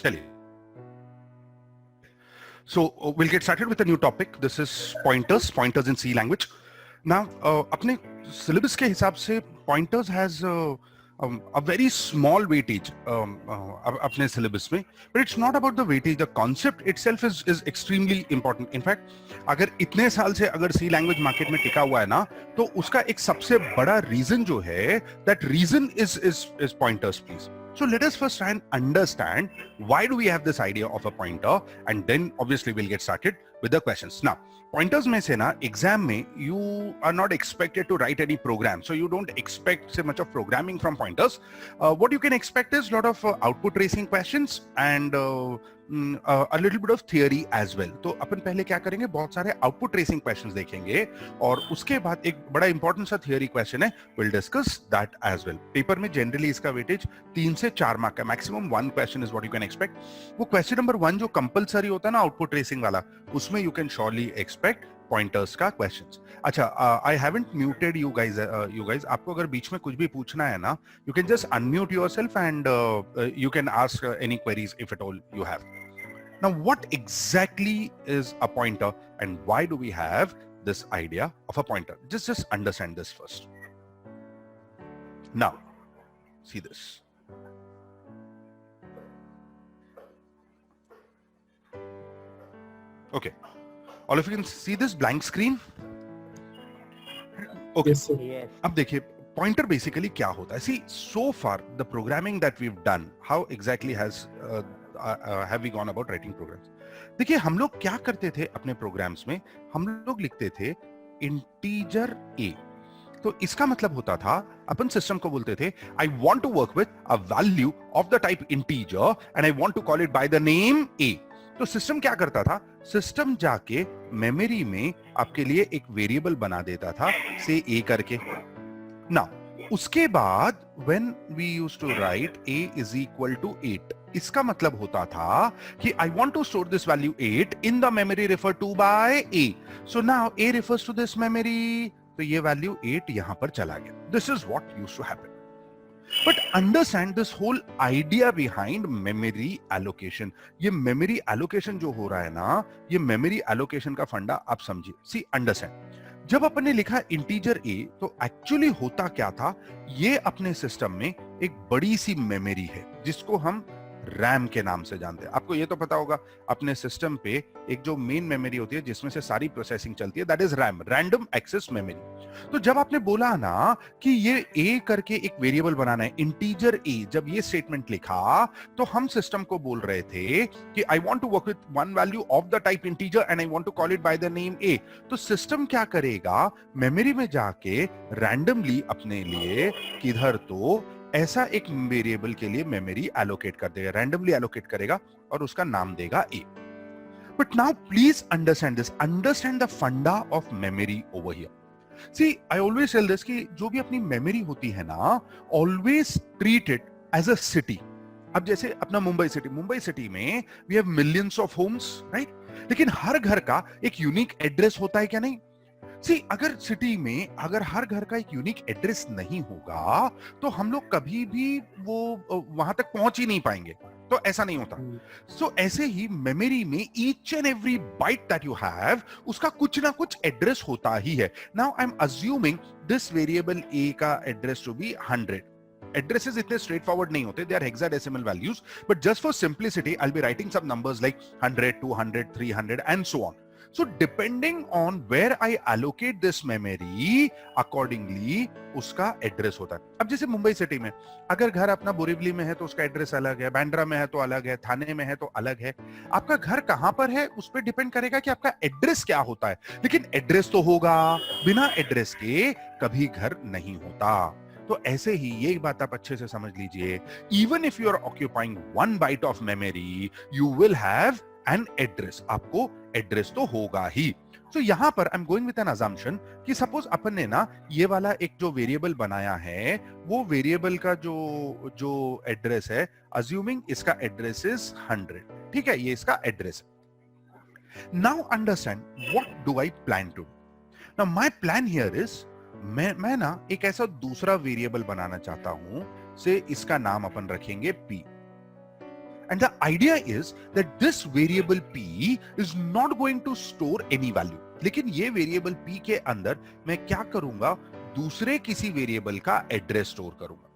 चलिए, so we'll get started with a new topic. This is pointers in C language. Now अपने syllabus के हिसाब से pointers has a very small weightage अपने syllabus में, but it's not about the weightage. The concept itself is extremely important. In fact, अगर इतने साल से अगर C language market में टिका हुआ है ना, तो उसका एक सबसे बड़ा reason जो है, that reason is pointers, please. So let us first try and understand why do we have this idea of a pointer, and then obviously we'll get started with the questions. Now, pointers में से ना exam में you are not expected to write any program, so you don't expect so much of programming from pointers. What you can expect is a lot of output tracing questions and a little bit of theory as well. तो अपन पहले क्या करेंगे, बहुत सारे output tracing questions देखेंगे और उसके बाद एक बड़ा important सा theory question है, we'll discuss that as well. Paper में generally इसका weightage 3 से 4 मार्क का, maximum 1 question is what you can expect. वो question number 1 जो compulsory होता है ना output tracing वाला, उसमें you can surely expect pointers का questions. अच्छा, I haven't muted you guys. आपको अगर बीच में कुछ भी पूछना है ना, you can just unmute yourself and you can ask any queries if at all you have. Now, what exactly is a pointer and why do we have this idea of a pointer? Just understand this first. Now, see this. Okay. All of you can see this blank screen? Okay. Yes, sir. Yes. अब देखिए pointer basically क्या होता है? See, so far the programming that we've done, how exactly have we gone about writing programs? देखिए हम लोग क्या करते थे अपने programs में, हम लोग लिखते थे integer a. तो इसका मतलब होता था, अपन सिस्टम को बोलते थे I want to work with a value of the type integer and I want to call it by the name a. तो सिस्टम क्या करता था, सिस्टम जाके मेमोरी में आपके लिए एक वेरिएबल बना देता था से a करके. नाउ उसके बाद when we used to write a is equal to 8, इसका मतलब होता था कि I want to store this value 8 in the memory referred to by a. So now a refers to this memory, तो ये वैल्यू 8 यहां पर चला गया. This is what used to happen. But understand this whole idea behind memory allocation. ये memory allocation जो हो रहा है ना, ये memory allocation का फंडा आप समझिए. See, understand. जब अपन ने लिखा integer a, तो एक्चुअली होता क्या था, ये अपने सिस्टम में एक बड़ी सी मेमोरी है जिसको हम रैम के नाम से जानते हैं. आपको ये तो पता होगा, अपने सिस्टम पे एक जो मेन मेमोरी होती है जिसमें से सारी प्रोसेसिंग चलती है, that is RAM, random access memory. तो जब आपने बोला ना कि ये a करके एक वेरिएबल बनाना है, इंटीजर a, जब ये स्टेटमेंट लिखा तो हम सिस्टम को बोल रहे थे कि I want to work with one value of the type integer and I want to call it by the name a. तो सिस्टम क्या करेगा, मेमोरी में जाके रैंडमली अपने लिए किधर तो ऐसा एक वेरिएबल के लिए मेमोरी एलोकेट कर देगा, रैंडमली एलोकेट करेगा और उसका नाम देगा a. But now please understand this, understand the funda of memory over here. See, I always tell this कि जो भी अपनी मेमोरी होती है ना, always treat it as a city. अब जैसे अपना मुंबई सिटी में we have millions of homes, right? लेकिन हर घर का एक यूनिक एड्रेस होता है क्या नहीं? See, अगर सिटी में अगर हर घर का एक यूनिक एड्रेस नहीं होगा तो हम लोग कभी भी वो वहां तक पहुंच ही नहीं पाएंगे. तो ऐसा नहीं होता. सो ऐसे ही मेमोरी में each and every byte that you have, उसका कुछ ना कुछ एड्रेस होता ही है. Now I am assuming this variable a का एड्रेस टू बी 100. Addresses इतने स्ट्रेट फॉरवर्ड नहीं होते, they are hexadecimal values, but just for simplicity I'll be writing some numbers like 100, 200, 300 and so on. So depending on where I allocate this memory, accordingly उसका address होता है. अब जैसे Mumbai city में अगर घर अपना बोरीवली में है तो उसका एड्रेस अलग है, बांद्रा में है तो अलग है, थाने में है तो अलग है. आपका घर कहां पर है उस पर डिपेंड करेगा कि आपका एड्रेस क्या होता है. लेकिन एड्रेस तो होगा, बिना एड्रेस के कभी घर नहीं होता. तो ऐसे ही ये बात आप अच्छे से समझ लीजिए, even if you are occupying one byte of memory, you will have an address. आपको एड्रेस तो होगा ही. तो यहां पर I am going with an assumption कि सपोज अपन ने ना ये वाला एक जो वेरिएबल बनाया है, वो वेरिएबल का जो एड्रेस है, अज्यूमिंग इसका एड्रेस इज 100. ठीक है, ये इसका एड्रेस है. Now understand what do I plan to. Now my plan here is, मैं ना एक ऐसा दूसरा वेरिएबल बनाना चाहता हूं, से इसका नाम अपन रखेंगे p. And the idea is that this variable p is not going to store any value. लेकिन ये वेरिएबल p के अंदर मैं क्या करूंगा, दूसरे किसी वेरिएबल का एड्रेस स्टोर करूंगा.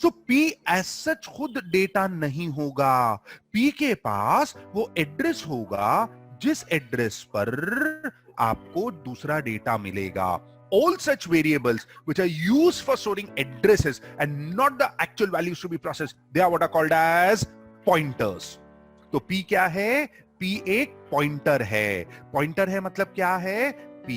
सो p एज सच खुद डेटा नहीं होगा. p के पास वो एड्रेस होगा जिस एड्रेस पर आपको दूसरा डेटा मिलेगा. All such variables which are used for storing addresses and not the actual values to be processed, they are what are called as pointers. तो p क्या है? p एक पॉइंटर है. पॉइंटर है मतलब क्या है? p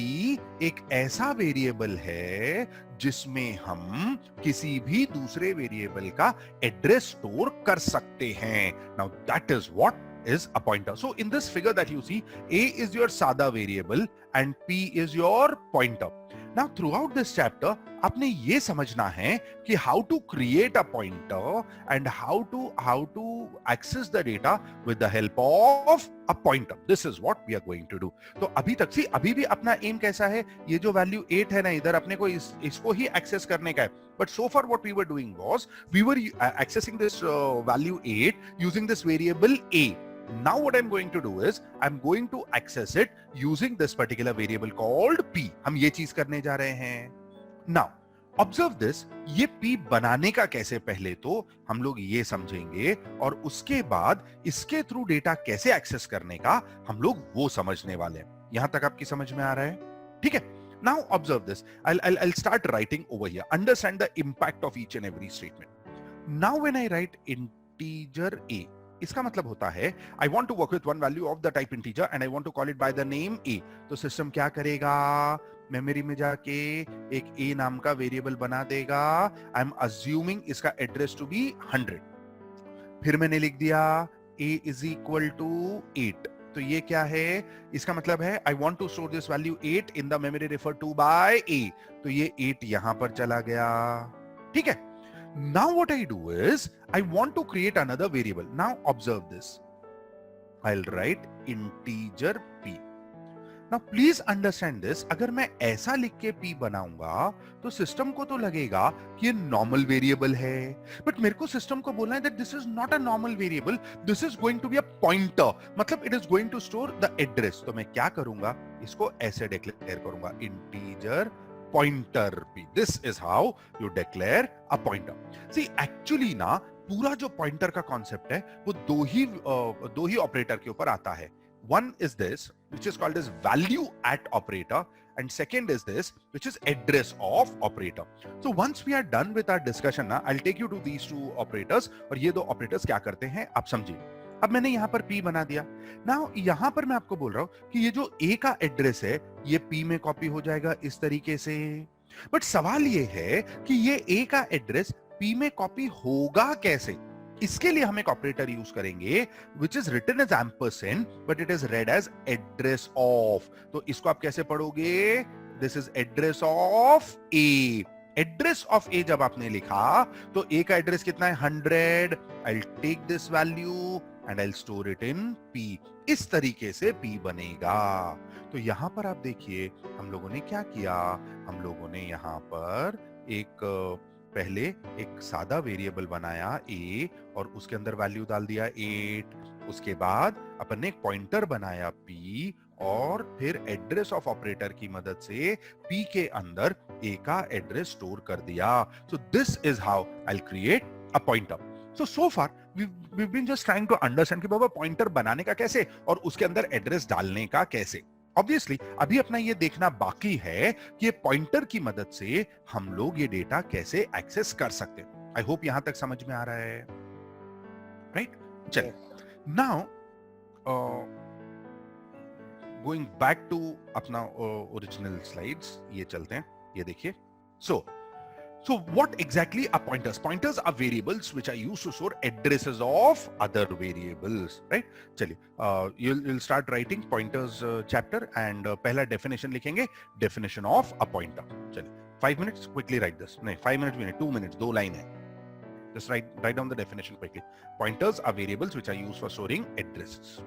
एक ऐसा वेरिएबल है जिसमें हम किसी भी दूसरे वेरिएबल का एड्रेस स्टोर कर सकते हैं. Now that is what is a pointer. So in this figure that you see, a is your sada variable and p is your pointer. Now throughout this chapter आपने ये समझना है कि how to create a pointer and how to access the data with the help of a pointer. This is what we are going to do. तो अभी भी अपना M कैसा है? ये जो वैल्यू 8 है ना, इधर अपने को इसको ही एक्सेस करने का है. But so far what we were doing was we were accessing this value 8 using this variable a. Now what I'm going to do is I'm going to access it using this particular variable called p. हम ये चीज करने जा रहे हैं. Now observe this. ये p बनाने का कैसे पहले तो हम लोग ये समझेंगे और उसके बाद इसके थ्रू डेटा कैसे एक्सेस करने का हम लोग वो समझने वाले हैं. यहां तक आपकी समझ में आ रहा है? ठीक है. Now observe this. I'll start writing over here. Understand the impact of each and every statement. Now when I write integer a, इसका मतलब होता है I want to work with one value of the type integer and I want to call it by the name a. तो system क्या करेगा? Memory में जाके एक a नाम का वेरिएबल बना देगा. आई एम अज्यूमिंग इसका एड्रेस टू बी 100. फिर मैंने लिख दिया a इज इक्वल टू 8. तो ये क्या है? इसका मतलब है I want to store this value 8 in the memory referred to by a. तो ये 8 यहां पर चला गया. ठीक है. Now what I do is I want to create another variable. Now observe this. I'll write integer p. Now please understand this. अगर मैं ऐसा लिख के p बनाऊंगा तो सिस्टम को तो लगेगा कि ये नॉर्मल वेरिएबल है. बट मेरे को सिस्टम को बोलना है that this is not a normal variable. This is going to be a pointer. मतलब it is going to store the address. तो मैं क्या करूंगा? इसको ऐसे डिक्लेयर करूंगा integer pointer p. This is how you declare a pointer. See actually ना पूरा जो पॉइंटर का कॉन्सेप्ट है वो दो ही ऑपरेटर के ऊपर आता है. One is this which is called as value at operator and second is this which is address of operator. So once we are done with our discussion ना, I'll take you to these two operators और ये दो operators क्या करते हैं आप समझिए. अब मैंने यहां पर p बना दिया. नाउ यहां पर मैं आपको बोल रहा हूं कि ये जो a का एड्रेस है ये p में कॉपी हो जाएगा इस तरीके से. बट सवाल ये है कि ये a का एड्रेस p में कॉपी होगा कैसे? इसके लिए हम एक ऑपरेटर यूज करेंगे which is written as ampersand but it is read as address of. तो इसको आप कैसे पढ़ोगे? This is address of a. Address of a जब आपने लिखा तो ए का एड्रेस कितना है? 100. I'll take this value and I'll store it in p. इस तरीके से p बनेगा. तो यहां पर आप देखिए हम लोगों ने क्या किया. हम लोगों ने यहां पर पहले एक सादा वेरिएबल बनाया a और उसके अंदर वैल्यू डाल दिया 8. उसके बाद अपन ने एक पॉइंटर बनाया p और फिर एड्रेस ऑफ ऑपरेटर की मदद से p के अंदर a का एड्रेस स्टोर कर दिया. So this is how I will create a pointer. So far we've been just trying to understand कि बाबा पॉइंटर बनाने का कैसे और उसके अंदर एड्रेस डालने का कैसे. ऑब्वियसली अभी अपना ये देखना बाकी है कि पॉइंटर की मदद से हम लोग ये डेटा कैसे एक्सेस कर सकते हैं. आई होप यहां तक समझ में आ रहा है. राइट. चलिए नाउ गोइंग बैक टू अपना ओरिजिनल स्लाइड्स ये चलते हैं. ये देखिए. So what exactly are pointers? Pointers are variables which are used to store addresses of other variables, right? चलिए, you'll start writing pointers chapter and पहला definition लिखेंगे, definition of a pointer. चलिए, 5 minutes quickly write this. नहीं, 5 minutes भी नहीं, 2 minutes, 2 line है. Just write down the definition quickly. Pointers are variables which are used for storing addresses.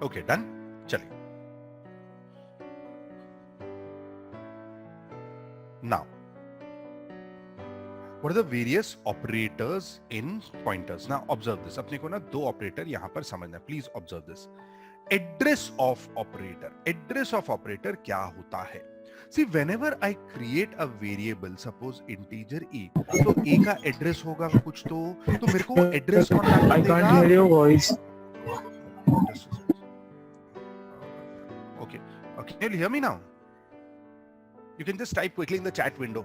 Okay done. चलिए now what are the various operators in pointers? Now observe this. अपने को ना दो operator यहां पर समझना है, please observe this. Address of operator, address of operator क्या होता है? See, whenever I create a variable, suppose integer e, तो a का एड्रेस होगा कुछ, तो मेरे को एड्रेस कौन बैक कर देगा? I can't hear your voice. Okay, can you hear me now? You can just type quickly in the chat window.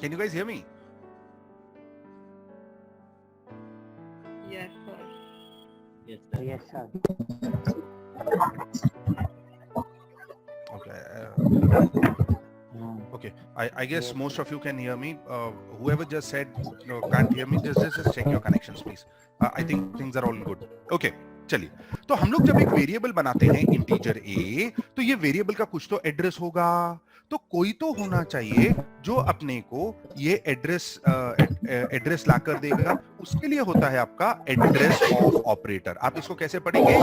Can you guys hear me? Yes, sir. Yes, sir. Yes, sir. Okay. Okay. I guess Yes, most of you can hear me. Whoever just said can't hear me, just check your connections, please. I think things are all good. Okay. चलिए, तो हम लोग जब एक variable बनाते हैं integer a, तो ये वेरिएबल का कुछ तो एड्रेस होगा, तो कोई तो होना चाहिए जो अपने को ये एड्रेस ला कर देगा। उसके लिए होता है आपका एड्रेस ऑफ ऑपरेटर। आप इसको कैसे पढ़ेंगे?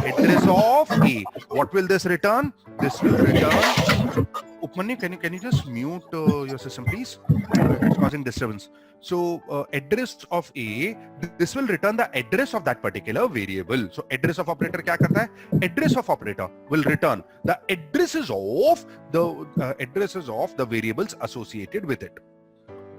Address of A. What will this return? This will return Upmanyu, can you just mute your system, please? It's causing disturbance. So address of A, this will return the address of that particular variable. So address of operator क्या करता है? Address of operator will return the addresses of the variables associated with it.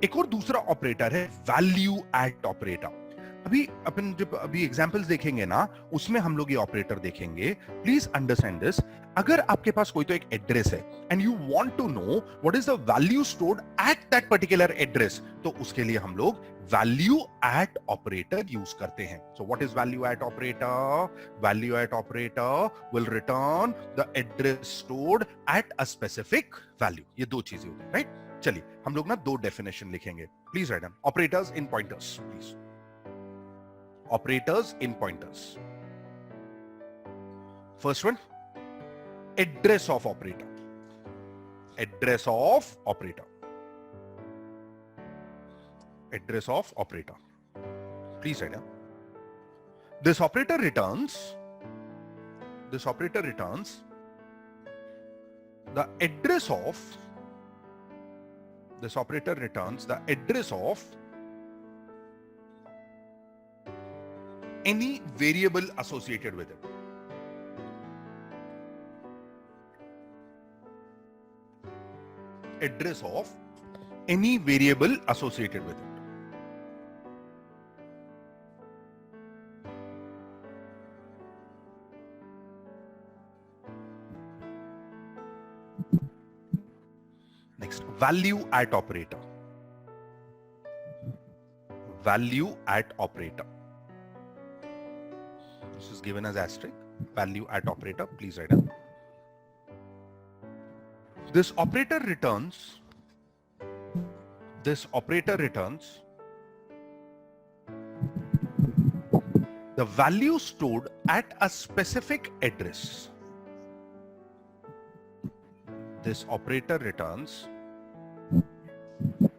एक और दूसरा operator है value at operator. अभी अपन जब अभी एग्जांपल्स देखेंगे ना, उसमें हम लोग ये ऑपरेटर देखेंगे। Please understand this. अगर आपके पास कोई तो एक एड्रेस है and you want to know what is the value stored at that particular address, तो उसके लिए हम लोग वैल्यू एट ऑपरेटर यूज करते हैं। So what is value at operator? Value at operator will return the address stored at a specific value. ये दो चीजें होती है, राइट? चलिए हम लोग ना दो डेफिनेशन लिखेंगे। Please write down operators in pointers, please. Operators in pointers. First one, address of operator. Address of operator. Address of operator. Please write down. This operator returns the address of, this operator returns the address of any variable associated with it. Address of any variable associated with it. Next, value at operator. Value at operator. This is given as asterisk. Value at operator, please write down. This operator returns the value stored at a specific address. This operator returns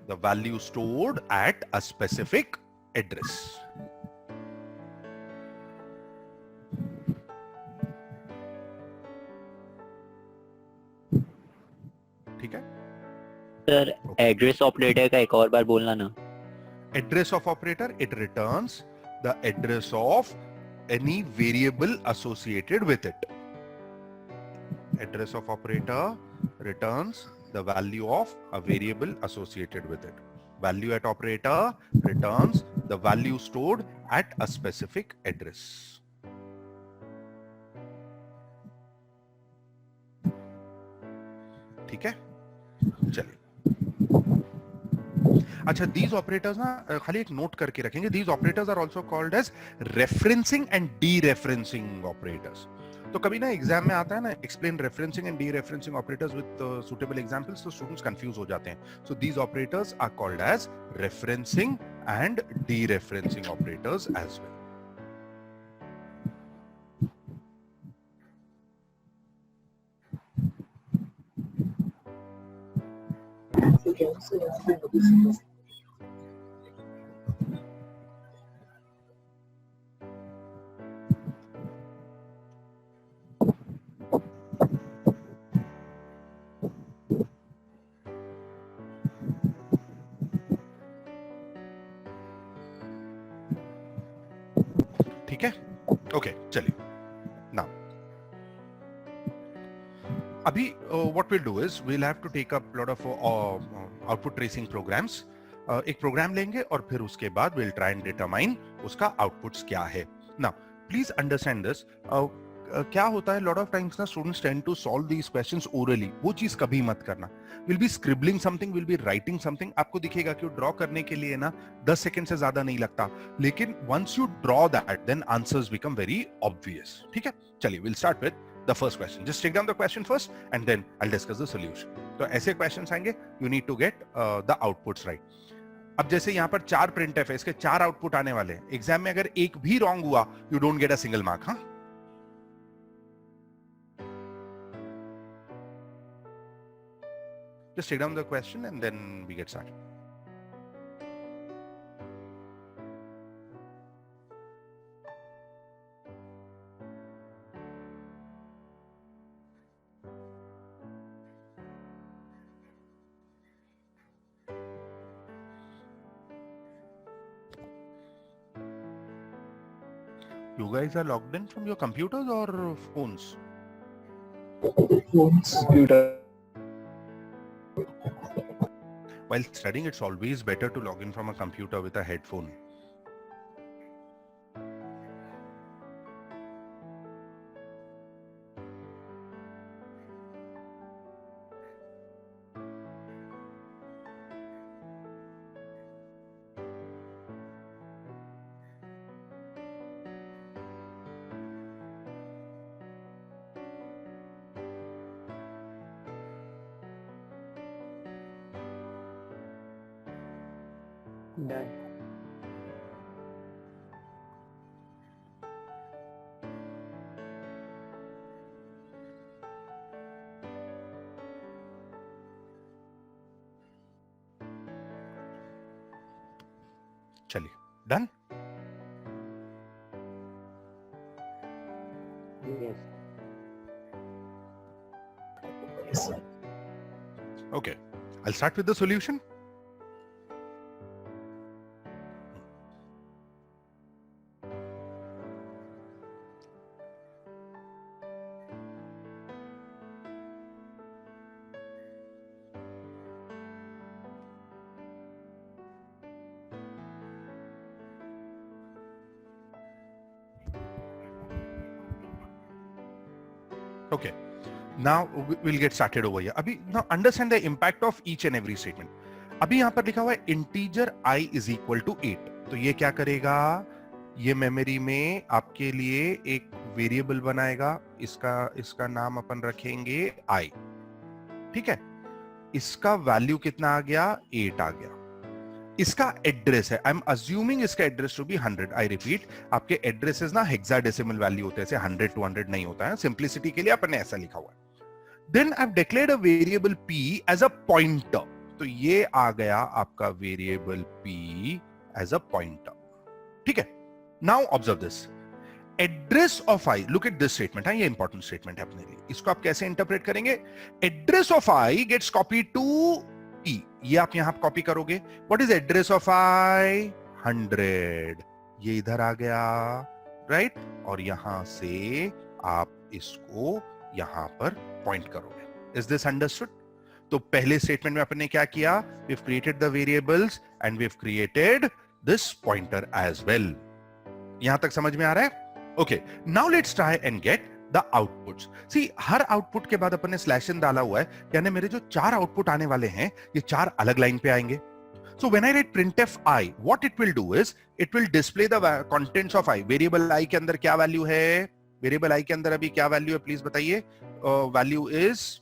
the value stored at a specific address. ठीक है sir, address operator का एक और बार बोलना ना। Address of operator, it returns the address of any variable associated with it. Address of operator returns the value of a variable associated with it. Value at operator returns the value stored at a specific address. ठीक है, चलिए. अच्छा, these operators ना खाली एक note करके रखेंगे. These operators are also called as referencing and dereferencing operators. तो कभी ना एग्जाम में आता है ना, explain referencing and dereferencing operators with suitable examples, तो स्टूडेंट्स कंफ्यूज हो जाते हैं. So these operators are called as referencing and dereferencing operators as well. ठीक है, ओके चलिए नाउ अभी what will do is we'll have to take up lot of output tracing programs. एक program लेंगे और फिर उसके बाद विल ट्राई एंड डिटरमाइन उसका आउटपुट्स क्या है. Now please understand this. क्या होता है लॉट ऑफ टाइम्स ना students tend to solve these questions orally. वो चीज कभी मत करना. Will be scribbling something, will be writing something. आपको दिखेगा कि ड्रॉ करने के लिए ना 10 सेकंड से ज्यादा नहीं लगता, लेकिन once you draw that then answers become very obvious. ठीक है, चलिए will start with the first question. Just take down the question first and then I will discuss the solution. तो ऐसे क्वेश्चंस आएंगे, you need to get the outputs right. अब जैसे यहाँ पर 4 प्रिंटफ है, इसके 4 आउटपुट आने वाले हैं. एग्जाम में अगर एक भी रॉन्ग हुआ you don't get a single mark. हाँ, just take down the question and then we get started. You guys are logged in from your computers or phones? Computer. While studying, it's always better to log in from a computer with a headphone. Done. चलिए, done. Yes. Okay, I'll start with the solution. Okay, now we'll get started over here. अभी now understand the impact of each and every statement. अभी यहाँ पर लिखा हुआ है integer I is equal to 8. तो ये क्या करेगा, ये मेमोरी में आपके लिए एक वेरिएबल बनाएगा. इसका नाम अपन रखेंगे I. ठीक है, इसका वैल्यू कितना आ गया, 8 आ गया. इसका एड्रेस है, आई एम अज्यूमिंग इसका address to be 100. I repeat, आपके एड्रेसेस ना हेक्साडेसिमल वैल्यू होते हैं, ऐसे 100 200 नहीं होता है. सिंप्लिसिटी के लिए अपन ने ऐसा लिखा हुआ है. Then I have declared a variable p as a pointer. तो ये आ गया आपका variable p as a pointer. ठीक है, now observe this. Address of i, look at this statement है, ये इंपॉर्टेंट स्टेटमेंट है अपने लिए. इसको आप कैसे इंटरप्रेट करेंगे, address of i gets copied to p. ये आप यहां कॉपी करोगे. What is address of i, 100. ये इधर आ गया, राइट, और यहां से आप इसको यहां पर पॉइंट करोगे. Is this understood? तो पहले स्टेटमेंट में आपने क्या किया, we have created the variables and we have created this pointer as well. यहां तक समझ में आ रहा है? Okay, now let's try and get the outputs. See, हर आउटपुट के बाद अपन ने स्लैश इन डाला हुआ है, यानी मेरे जो 4 आउटपुट आने वाले हैं ये 4 अलग लाइन पे आएंगे. So when I write printf I, what it will do is it will display the contents of I. Variable I के अंदर क्या वैल्यू है, वेरिएबल I के अंदर अभी क्या वैल्यू है, प्लीज बताइए. वैल्यू इज,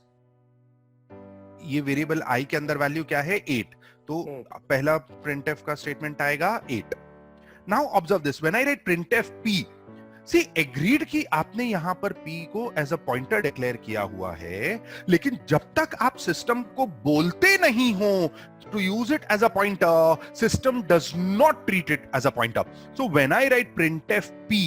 ये वेरिएबल I के अंदर वैल्यू क्या है, 8. तो पहला printf का स्टेटमेंट आएगा 8. Now observe this, when I write printf P, see agreed की आपने यहां पर p को एज अ पॉइंटर डिक्लेयर किया हुआ है, लेकिन जब तक आप सिस्टम को बोलते नहीं हो to use it as a pointer, system does not treat it as a pointer. So when I write printf p,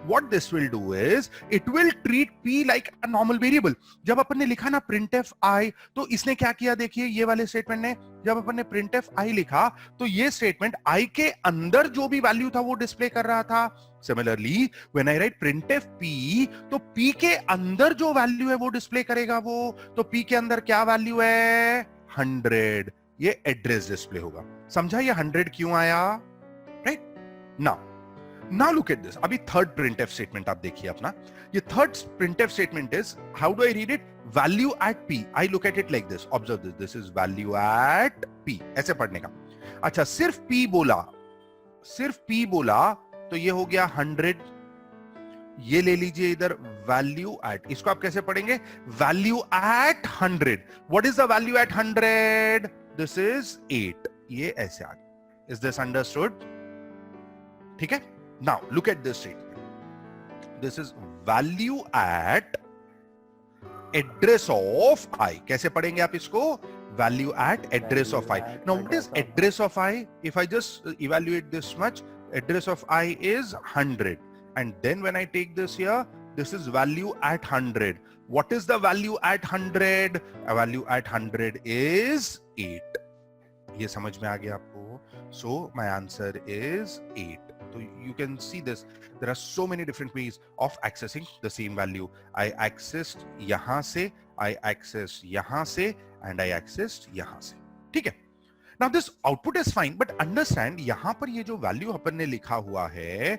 what this will do is it will treat p like a normal variable. जब अपन ने लिखा ना printf I, तो इसने क्या किया, देखिए ये वाले स्टेटमेंट ने जब अपन ने printf i लिखा तो ये स्टेटमेंट i के अंदर जो भी वैल्यू था वो डिस्प्ले कर रहा था. Similarly when I right printf p, तो p के अंदर जो वैल्यू है वो डिस्प्ले करेगा वो. तो p के अंदर क्या वैल्यू है? 100. ये एड्रेस डिस्प्ले होगा. समझा ये 100 क्यों आया? Right. Now look at this. अभी थर्ड printf स्टेटमेंट आप देखिए अपना. ये third printf statement is, how do I read it? Value at p. I look at it like this. Observe this. This is value at p. ऐसे पढ़ने का. अच्छा, सिर्फ p बोला, सिर्फ p बोला तो ये हो गया 100. ये ले लीजिए इधर वैल्यू एट. इसको आप कैसे पढ़ेंगे? Value at 100. What is the value at 100? This is 8. ये ऐसे आ गया. Is this understood? ठीक है. Now look at this statement. This is value at address of i. कैसे पढ़ेंगे आप इसको? Value at address of i. Now what is address of i? If I just evaluate this much, address of i is 100, and then when I take this here, this is value at 100. What is the value at 100? A value at 100 is 8. ये समझ में आ गया आपको? So my answer is 8. So you can see this. There are so many different ways of accessing the same value. I accessed यहाँ से, I accessed यहाँ से, and I accessed यहाँ से. ठीक है? Now this output is fine, but understand यहाँ पर ये जो वैल्यू अपन ने लिखा हुआ है,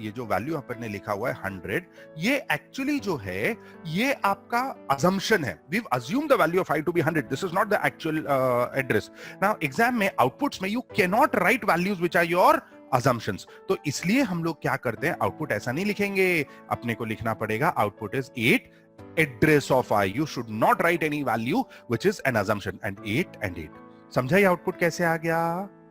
ये जो वैल्यू अपन ने लिखा हुआ है 100, ये एक्चुअली जो है ये आपका assumption है. We've assumed the value of i to be 100. This is not the actual address. Now exam में आउटपुट्स में you cannot write values which are your assumptions. तो इसलिए हम लोग क्या करते हैं, आउटपुट ऐसा नहीं लिखेंगे. अपने को लिखना पड़ेगा output is 8 address of i. You should not write any value which is an assumption. And 8 and 8. समझा ये आउटपुट कैसे आ गया?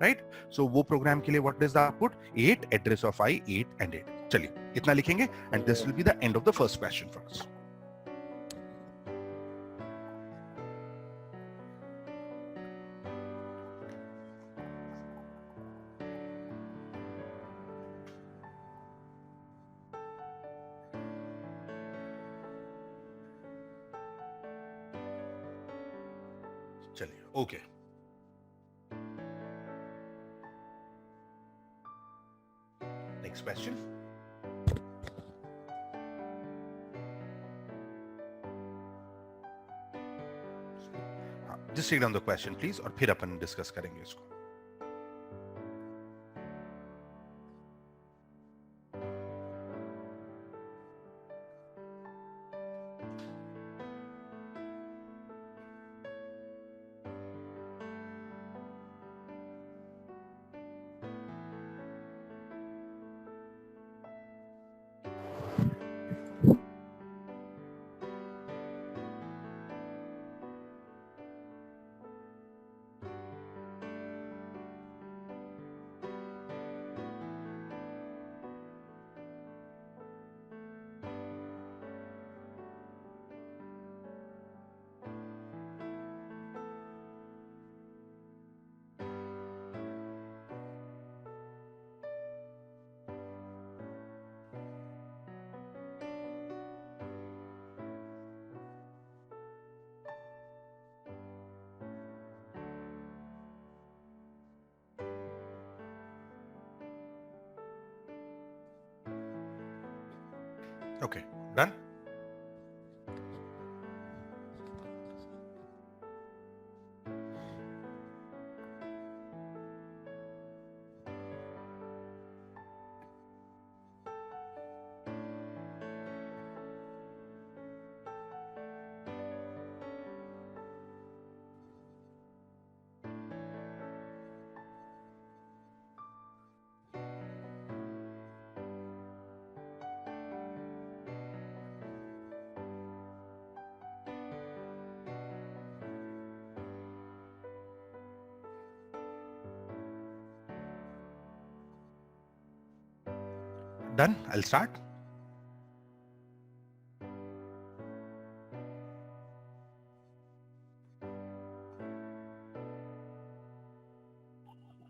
राइट. सो वो प्रोग्राम के लिए what is the output? 8 address of i, 8 and 8. चलिए इतना लिखेंगे and this will be the end of the first question for us. चलिए okay. Next question. Just read down the question please, और फिर अपन discuss करेंगे इसको. Okay, done? Done? I'll start.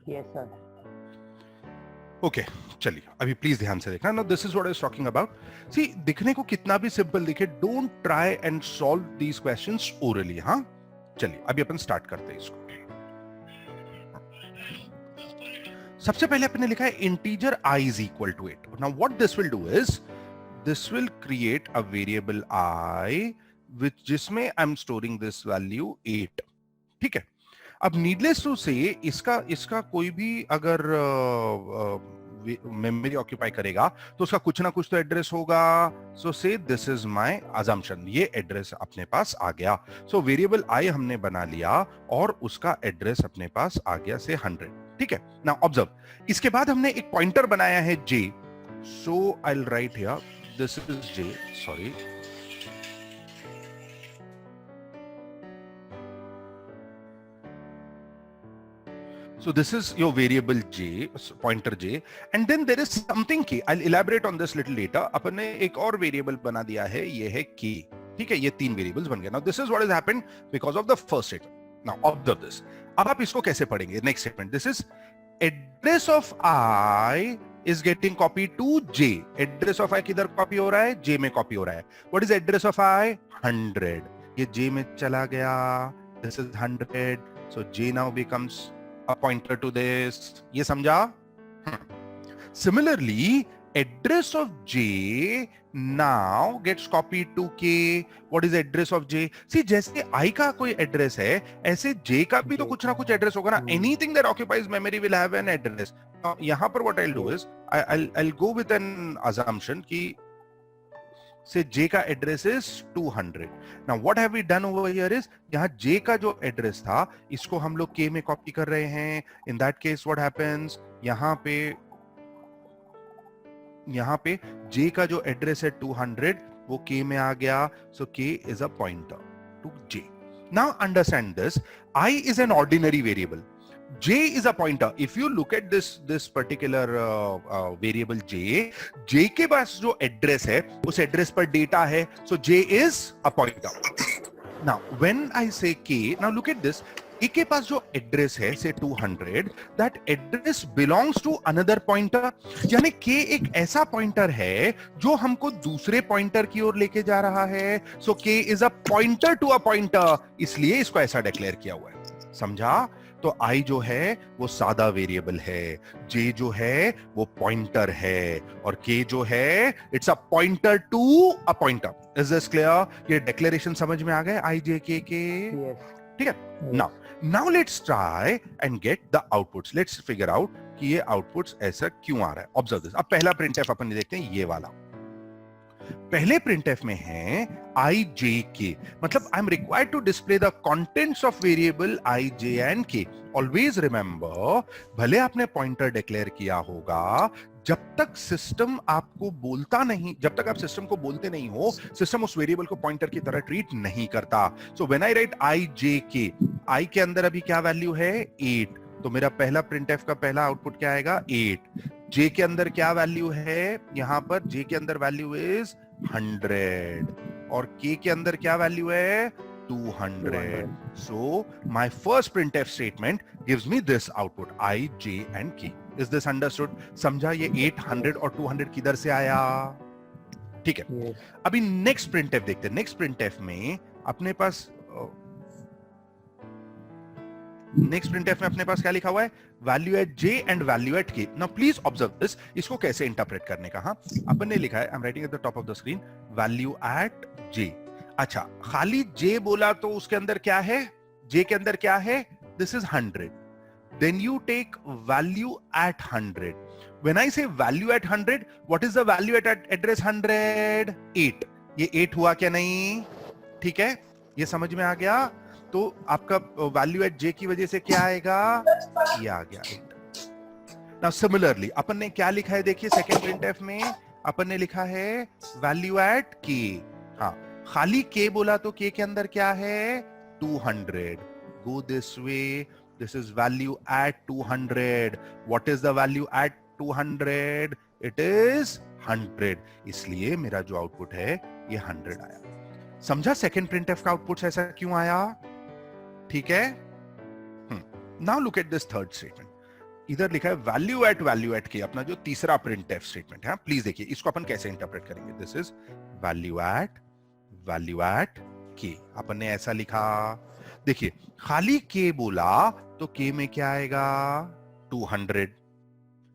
Yes, sir. Okay चलिए अभी प्लीज ध्यान से देखना. Now this is what I was talking about. See दिखने को कितना भी सिंपल दिखे, don't try and solve these questions orally. हाँ, चलिए अभी अपन स्टार्ट करते हैं इसको। सबसे पहले अपने लिखा है integer i is equal to 8. Now what this will do is this will create a variable I which जिसमें I'm storing this value 8. ठीक है, अब नीडलेस टू से इसका कोई भी अगर मेमोरी ऑक्यूपाई करेगा तो उसका कुछ ना कुछ तो एड्रेस होगा। सो से दिस इज माय अजम्पशन, ये एड्रेस अपने पास आ गया। सो वेरिएबल आई हमने बना लिया और उसका एड्रेस अपने पास आ गया से 100। ठीक है, नाउ ऑब्जर्व, इसके बाद हमने एक पॉइंटर बनाया है j। So I will write here this is j, sorry, so this is your variable j, pointer j, and then there is something k. I'll elaborate on this little later. अपन ने एक और variable बना दिया है, ये है k। ठीक है, ये तीन वेरिएबल्स बन गए। Now this is what has happened because of the first statement. Now observe this. अब आप इसको कैसे पढ़ेंगे? Next statement. This is address of I is getting copied to j. Address of I किधर कॉपी हो रहा है? j में कॉपी हो रहा है। What is address of I? 100. ये j में चला गया। This is 100. So j now becomes a pointer to this. ये समझा? Similarly, address of j now gets copied to k. What is address of j? See, जैसे i का कोई address है, ऐसे j का भी तो कुछ ना कुछ एड्रेस होगा ना। Anything that occupies memory will have an address. यहाँ पर what I'll do is I'll go with an assumption कि से j का address is 200. Now what have we done over here is यहाँ j का जो एड्रेस था इसको हम लोग k में कॉपी कर रहे हैं. In that case what happens, यहाँ पे j का जो एड्रेस है 200 वो k में आ गया. So k is a pointer to j. Now understand this, I is an ordinary variable. J is a pointer. If you look at this particular variable J के पास जो एड्रेस है उस एड्रेस पर डेटा है. So J is a pointer. Now when I say K, now look at this. A के पास जो address है say 200, that address belongs to another pointer. यानी K एक ऐसा पॉइंटर है जो हमको दूसरे पॉइंटर की ओर लेके जा रहा है. So K is a pointer to a pointer. इसलिए इसको ऐसा डिक्लेयर किया हुआ है. समझा? तो I जो है वो सादा वेरिएबल है, J जो है वो पॉइंटर है और K जो है it's a pointer to a pointer. Is this clear? ये डिक्लेरेशन समझ में आ गए I J K के? ठीक है. Now let's try and get the outputs. Let's figure out कि ये आउटपुट्स ऐसा क्यों आ रहा है. Observe this. अब पहला प्रिंटफ अपन देखते हैं, ये वाला. पहले प्रिंटफ में है I J K, मतलब I am required to display the contents of variable I J and K. Always remember, भले आपने पॉइंटर डिक्लेयर किया होगा, जब तक सिस्टम आपको बोलता नहीं, जब तक आप सिस्टम को बोलते नहीं हो, सिस्टम उस वेरिएबल को पॉइंटर की तरह ट्रीट नहीं करता. So when I right I J K, I के अंदर अभी क्या वैल्यू है 8, तो मेरा पहला प्रिंटफ का पहला आउटपुट क्या आएगा 8. J के अंदर क्या वैल्यू है, यहां पर J के अंदर वैल्यू इज 100 और K के अंदर क्या वैल्यू है 200. So my first printf statement gives me this output I, J and K. Is this understood? समझा? ये 800 और 200 किधर से आया? ठीक है. अभी नेक्स्ट printf देखते हैं. नेक्स्ट printf में अपने पास क्या लिखा हुआ है? Value at J and value at K. Now please observe this. इसको कैसे इंटरप्रेट करने का. हाँ, अपन ने लिखा है, I am writing at the top of the screen, value at J. अच्छा, खाली J बोला तो उसके अंदर क्या है? J के अंदर क्या है? This is 100. Then you take value at 100. When I say value at 100, what is the value at address 100? 8. ये 8 हुआ क्या नहीं? ठीक है, ये समझ में आ गया. तो आपका वैल्यू एट J की वजह से क्या आएगा? ये आ गया 8. Now similarly, अपन ने क्या लिखा है? देखिए सेकेंड प्रिंटफ में अपन ने लिखा है वैल्यू एट K. हाँ, खाली K बोला तो K के अंदर क्या है? 200. Go this way. This is value at 200. What is the value at 200? It is 100. इसलिए मेरा जो आउटपुट है ये 100 आया. समझा सेकेंड प्रिंटफ का आउटपुट ऐसा क्यों आया? ठीक है. Now look at this third statement. इधर लिखा है वैल्यू एट K, अपना जो तीसरा प्रिंटफ स्टेटमेंट है. प्लीज देखिए इसको अपन कैसे इंटरप्रेट करेंगे. This is value at K. अपन ने ऐसा लिखा. देखिए खाली के बोला तो के में क्या आएगा 200।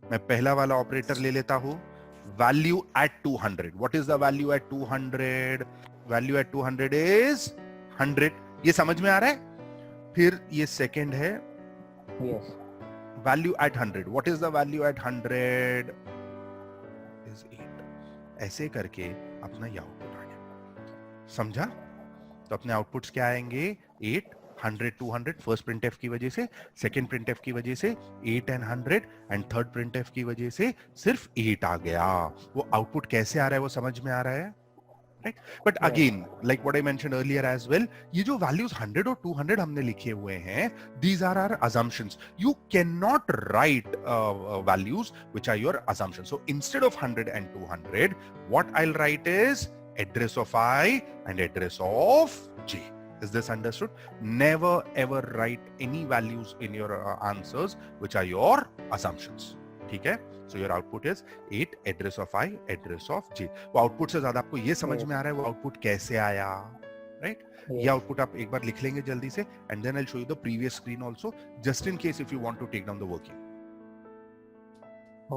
मैं पहला वाला ऑपरेटर ले लेता हूं, value at 200। What is the value at 200? Value at 200 is 100। ये समझ में आ रहा है? फिर ये सेकंड है, Yes. Value at 100। What is the value at 100? Is 8। ऐसे करके अपना ये आउटपुट आ गया। समझा? तो अपने आउटपुट्स क्या आएंगे? 8, 100, 200 फर्स्ट प्रिंटफ की वजह से, सेकंड प्रिंटफ की वजह से 8 एंड 100, एंड थर्ड प्रिंटफ की वजह से सिर्फ 8 आ गया। वो आउटपुट कैसे आ रहा है वो समझ में आ रहा है? Right? But Yes. Again like what I mentioned earlier as well, ये जो वैल्यूज 100 और 200 हमने लिखे हुए हैं, these are our assumptions. You cannot write values which are your assumptions. So instead of 100 and 200, what I'll write is address of I and address of J. Is this understood? Never ever write any values in your answers which are your assumptions. ठीक है? So your output is 8, address of I, address of J. वो output से ज्यादा आपको ये समझ में आ रहा है वो आउटपुट कैसे आया, राइट? ये Yes. आउटपुट आप एक बार लिख लेंगे जल्दी से, and then I will show you the previous screen also, just in case if you want to take down the working.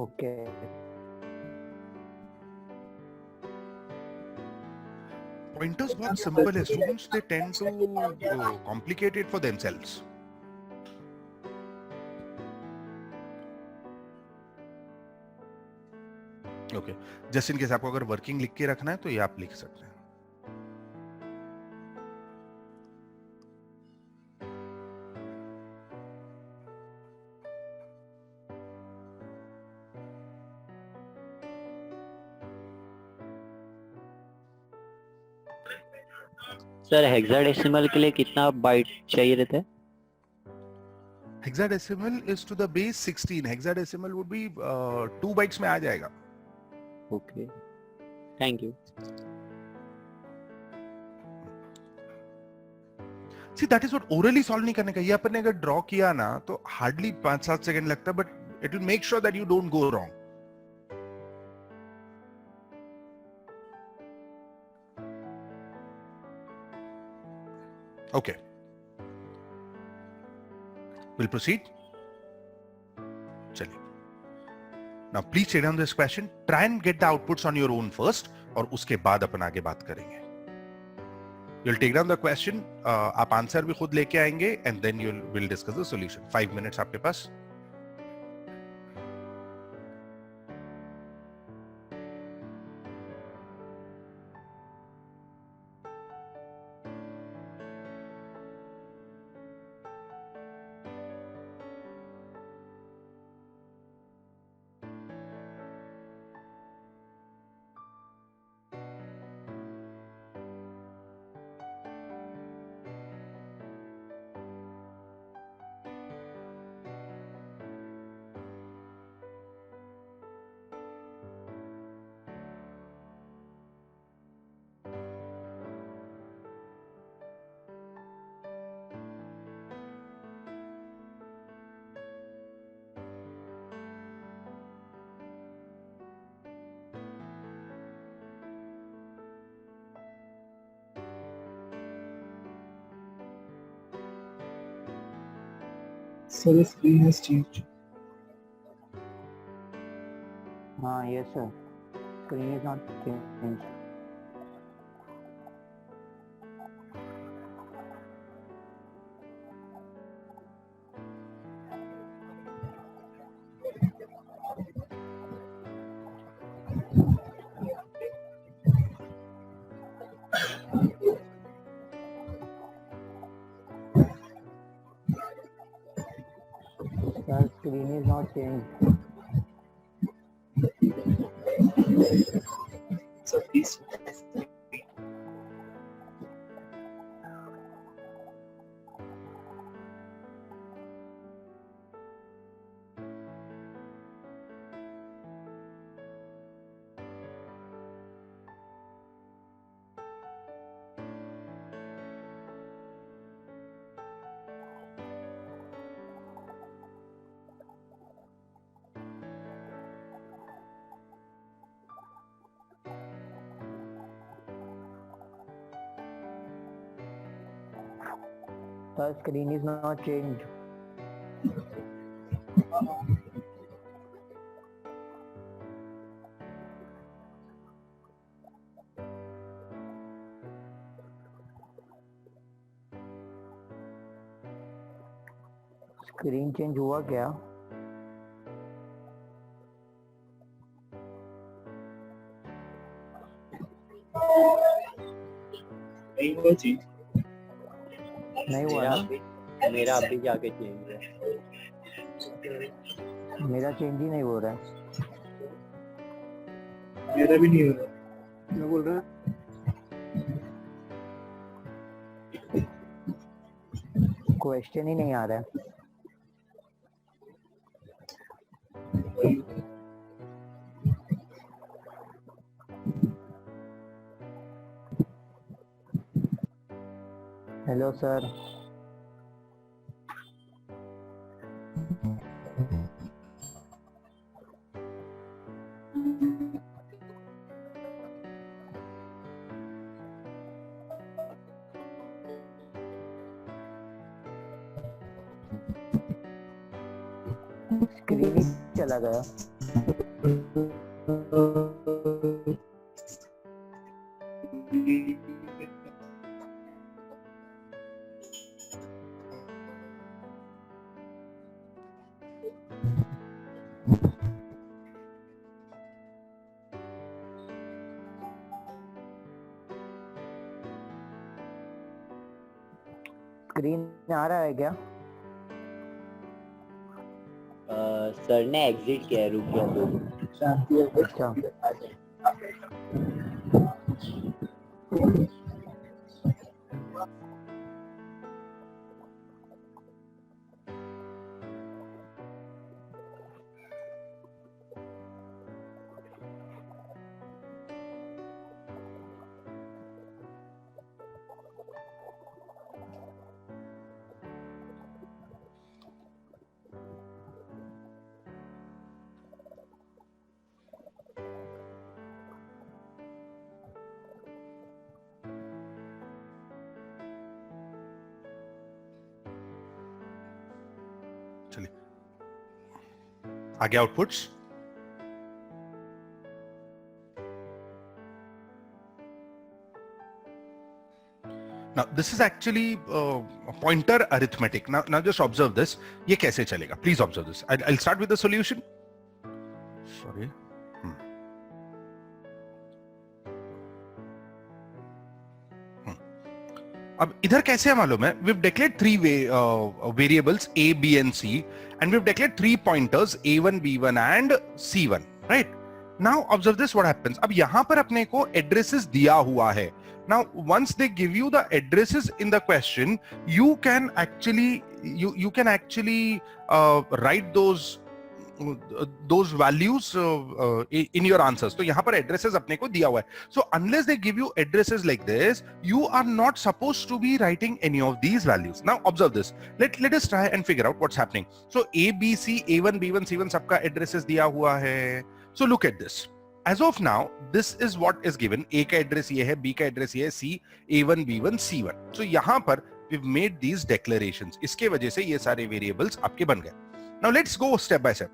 Okay. Pointers बहुत सिंपल है, students they tend to complicate it for themselves. Okay, just in case आपको अगर working लिख के रखना है तो ये आप लिख सकते हैं। सर हेक्साडेसिमल के लिए कितना बाइट चाहिए रहता है? Hexadecimal is to the base 16। Hexadecimal would be 2 bytes में आ जाएगा। Okay, thank you. See, that is what orally solve नहीं करने का। ये अपन ने अगर ड्रॉ किया ना तो हार्डली 5-7 सेकंड लगता है, but it will make sure that you don't go wrong. Okay, we'll proceed. चलिए, now please take down this question. Try and get the outputs on your own first, और उसके बाद अपन आगे बात करेंगे। You'll take down the question, आप answer भी खुद लेके आएंगे, and then we'll discuss the solution. 5 minutes आपके पास। So the screen has changed. Yes, sir. Screen is not changed. Sir, screen is not changed. So please. The screen is not changed. Screen change हुआ क्या? नहीं हुआ change. नहीं हुआ ना? मेरा अभी जाके चेंज है। मेरा चेंज ही नहीं हो रहा है। मेरा भी नहीं हो रहा। क्या बोल रहा है? क्वेश्चन ही नहीं आ रहा है। Hello sir. स्क्रीन ही चला गया। स्क्रीन आ रहा है क्या? सर ने एग्जिट किया है, रुक गया तो। अच्छा। आगे outputs. Now this is actually pointer arithmetic. Now just observe this. ये कैसे चलेगा? Please observe this. I'll start with the solution. Sorry. अब इधर कैसे है मालूम है? We've declared three variables A, B and C, and we've declared three pointers A1, B1 and C1. Right? Now observe this. What happens? अब यहाँ पर अपने को addresses दिया हुआ है. Now once they give you the addresses in the question, you can actually write those values in your answers. तो यहाँ पर addresses अपने को दिया हुआ है. So unless they give you addresses like this, you are not supposed to be writing any of these values. Now observe this. Let us try and figure out what's happening. So A, B, C, A1, B1, C1 सबका addresses दिया हुआ है. So look at this. As of now, this is what is given. A का address ये है, B का address ये है, C, A1, B1, C1. So यहाँ पर we've made these declarations. इसके वजह से ये सारे variables आपके बन गए. Now let's go step by step.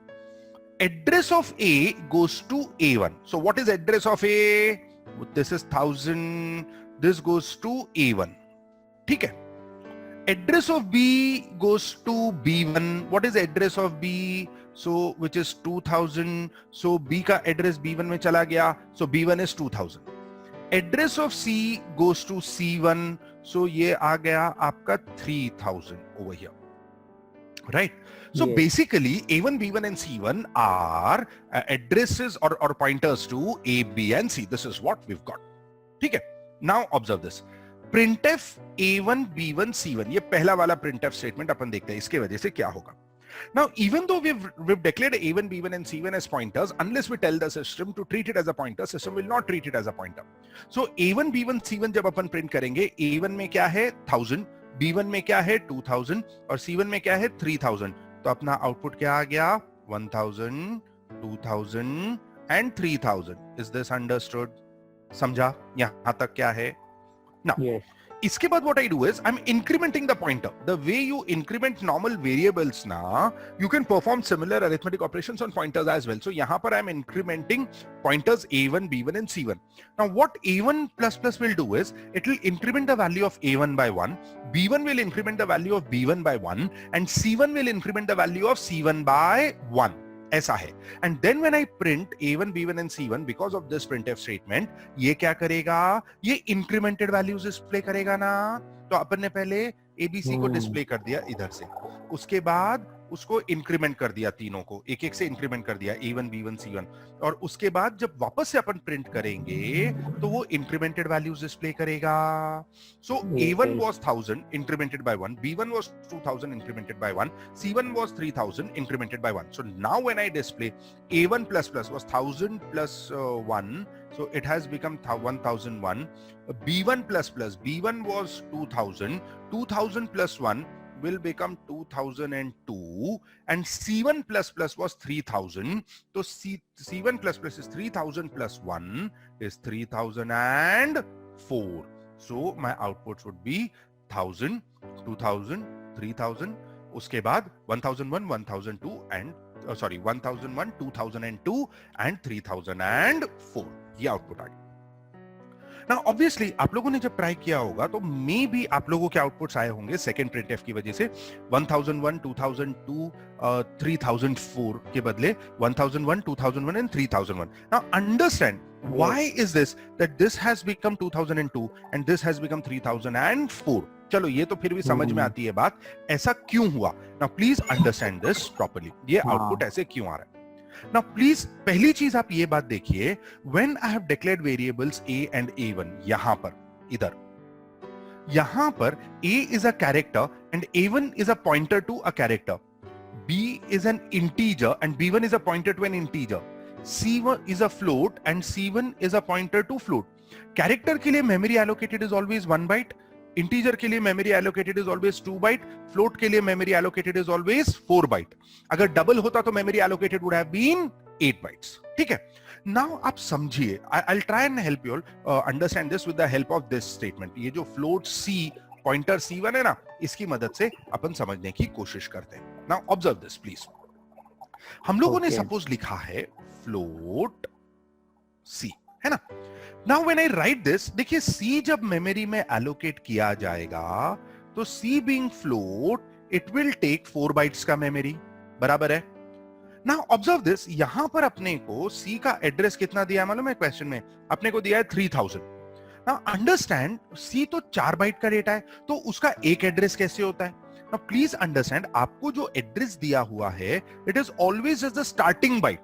Address of A goes to A1. So what is address of A? This is 1000. This goes to A1. ठीक है. Address of B goes to B1. What is address of B? So which is 2000. So B का address B1 में चला गया. So B1 is 2000. Address of C goes to C1. So ये आ गया आपका 3000 over here. Right? So Yes. basically A1, B1 and C1 are addresses or pointers to A, B and C. This is what we've got. ठीक है? Now observe this. Printf A1, B1, C1. ये पहला वाला printf statement अपन देखते हैं. इसके वजह से क्या होगा? Now, even though we've declared A1, B1 and C1 as pointers, unless we tell the system to treat it as a pointer, system will not treat it as a pointer. So A1, B1, C1 जब अपन print करेंगे, A1 में क्या है 1000, B1 में क्या है 2000 और C1 में क्या है 3000. तो अपना आउटपुट क्या आ गया 1000, 2000 and 3000. Is this understood? समझा? यहाँ तक क्या है? Now, Yes. इसके बाद what I do is I'm incrementing the pointer. The way you increment normal variables na, you can perform similar arithmetic operations on pointers as well. So यहाँ पर I'm incrementing pointers A1, B1 and C1. Now what A1 plus plus will do is it will increment the value of A1 by 1, B1 will increment the value of B1 by 1 and C1 will increment the value of C1 by 1. ऐसा है. And then when I print A1, B1 and C1 because of this printf statement, ये क्या करेगा? ये incremented values display करेगा ना. तो अपन ने पहले ABC को डिस्प्ले कर दिया इधर से, उसके बाद उसको इंक्रीमेंट कर दिया, तीनों को एक एक से इंक्रीमेंट कर दिया, A1, B1, C1, और उसके बाद जब वापस से अपन प्रिंट करेंगे तो वो इंक्रीमेंटेड वैल्यूज डिस्प्ले करेगा. सो A1 was 1000 incremented by 1, B1 was 2000 incremented by 1, C1 was 3000 incremented by 1. So now when I display A1 plus plus was 1000 plus 1, so it has become 1001. B1 plus plus, B1 was 2000, 2000 plus 1 will become 2002, and C1 plus plus was 3000. So C1 plus plus is 3000 plus 1 is 3004. So my outputs would be 1000, 2000, 3000. उसके बाद 1001, 1002 and 1001, 2002 and 3004. ये output आ गया. Now obviously आप लोगों ने जब try किया होगा तो मे बी आप लोगों के आउटपुट्स आए होंगे सेकंड प्रिंटफ की वजह से 1001, 2002, 3004 के बदले 1001, 2001 and 3001. Now understand why is this that this has become 2002 and this has become 3004. चलो ये तो फिर भी समझ में आती है बात, ऐसा क्यों हुआ. Now please understand this properly. ये आउटपुट ऐसे क्यों आ रहा है. Now please पहली चीज आप ये बात देखिए, when I have declared variables A and A1, यहां पर A is a character and A1 is a pointer to a character, B is an integer and B1 is a pointer to an integer, C1 is a float and C1 is a pointer to float. Character के लिए memory allocated is always 1 byte, integer के लिए memory allocated is always 2 byte, float के लिए memory allocated is always 4 byte. अगर double होता तो memory allocated would have been 8 bytes. ठीक है. नाउ आप समझिए, I will try and help you all understand this with the help of this statement. ये जो फ्लोट सी पॉइंटर C1 है ना, इसकी मदद से अपन समझने की कोशिश करते हैं. Now observe this please. हम लोगों ने सपोज लिखा है फ्लोट C, है ना. Now when I write this, देखिए C जब मेमोरी में allocate किया जाएगा तो C being float, it will take 4 bytes का मेमोरी. बराबर है. Now observe this, यहां पर अपने को C का एड्रेस कितना दिया है मालूम है क्वेश्चन में? अपने को दिया है 3000. Now understand, C तो 4 बाइट का डेटा है, तो उसका एक एड्रेस कैसे होता है? Now please understand, आपको जो एड्रेस दिया हुआ है, it is always just the starting byte.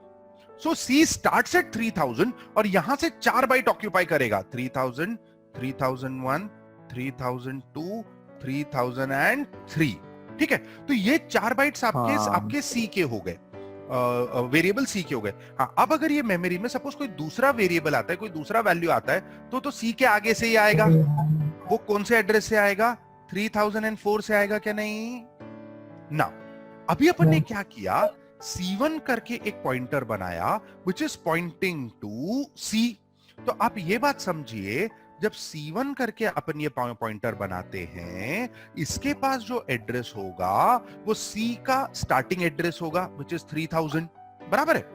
So C starts at 3000 और यहां से 4 बाइट ऑक्यूपाई करेगा. 3000, 3001, 3002, 3003. ठीक है. तो ये 4 बाइट्स आपके C के हो गए, वेरिएबल C के हो गए. हाँ, अब अगर ये मेमोरी में सपोज कोई दूसरा वेरिएबल आता है, कोई दूसरा वैल्यू आता है, तो C के आगे से ही आएगा. वो कौन से एड्रेस से आएगा? 3004 से आएगा क्या? नहीं ना. अभी अपन ने क्या किया, C1 करके एक पॉइंटर बनाया which is pointing to C. तो आप ये बात समझिए, जब C1 करके अपन ये पॉइंटर बनाते हैं, इसके पास जो एड्रेस होगा वो C का स्टार्टिंग एड्रेस होगा which is 3000. बराबर है.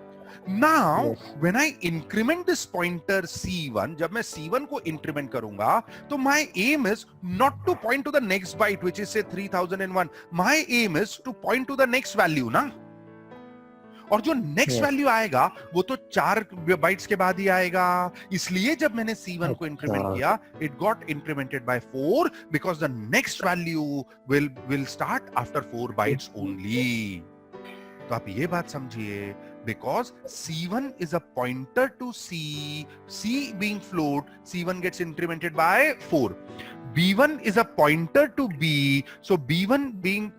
Now when I increment this pointer C1, जब मैं C1 को इंक्रीमेंट करूंगा तो my aim is not to point to the next byte which is say 3001. My aim is to point to the next value ना. और जो next value आएगा वो तो 4 बाइट्स के बाद ही आएगा. इसलिए जब मैंने C1 को इंक्रीमेंट किया, it got incremented by 4 because the next value will start after 4 bytes only. तो आप ये बात समझिए, because C1 is a pointer to C, C being float, C1 gets incremented by 4. B1 is a pointer to B, so B1 being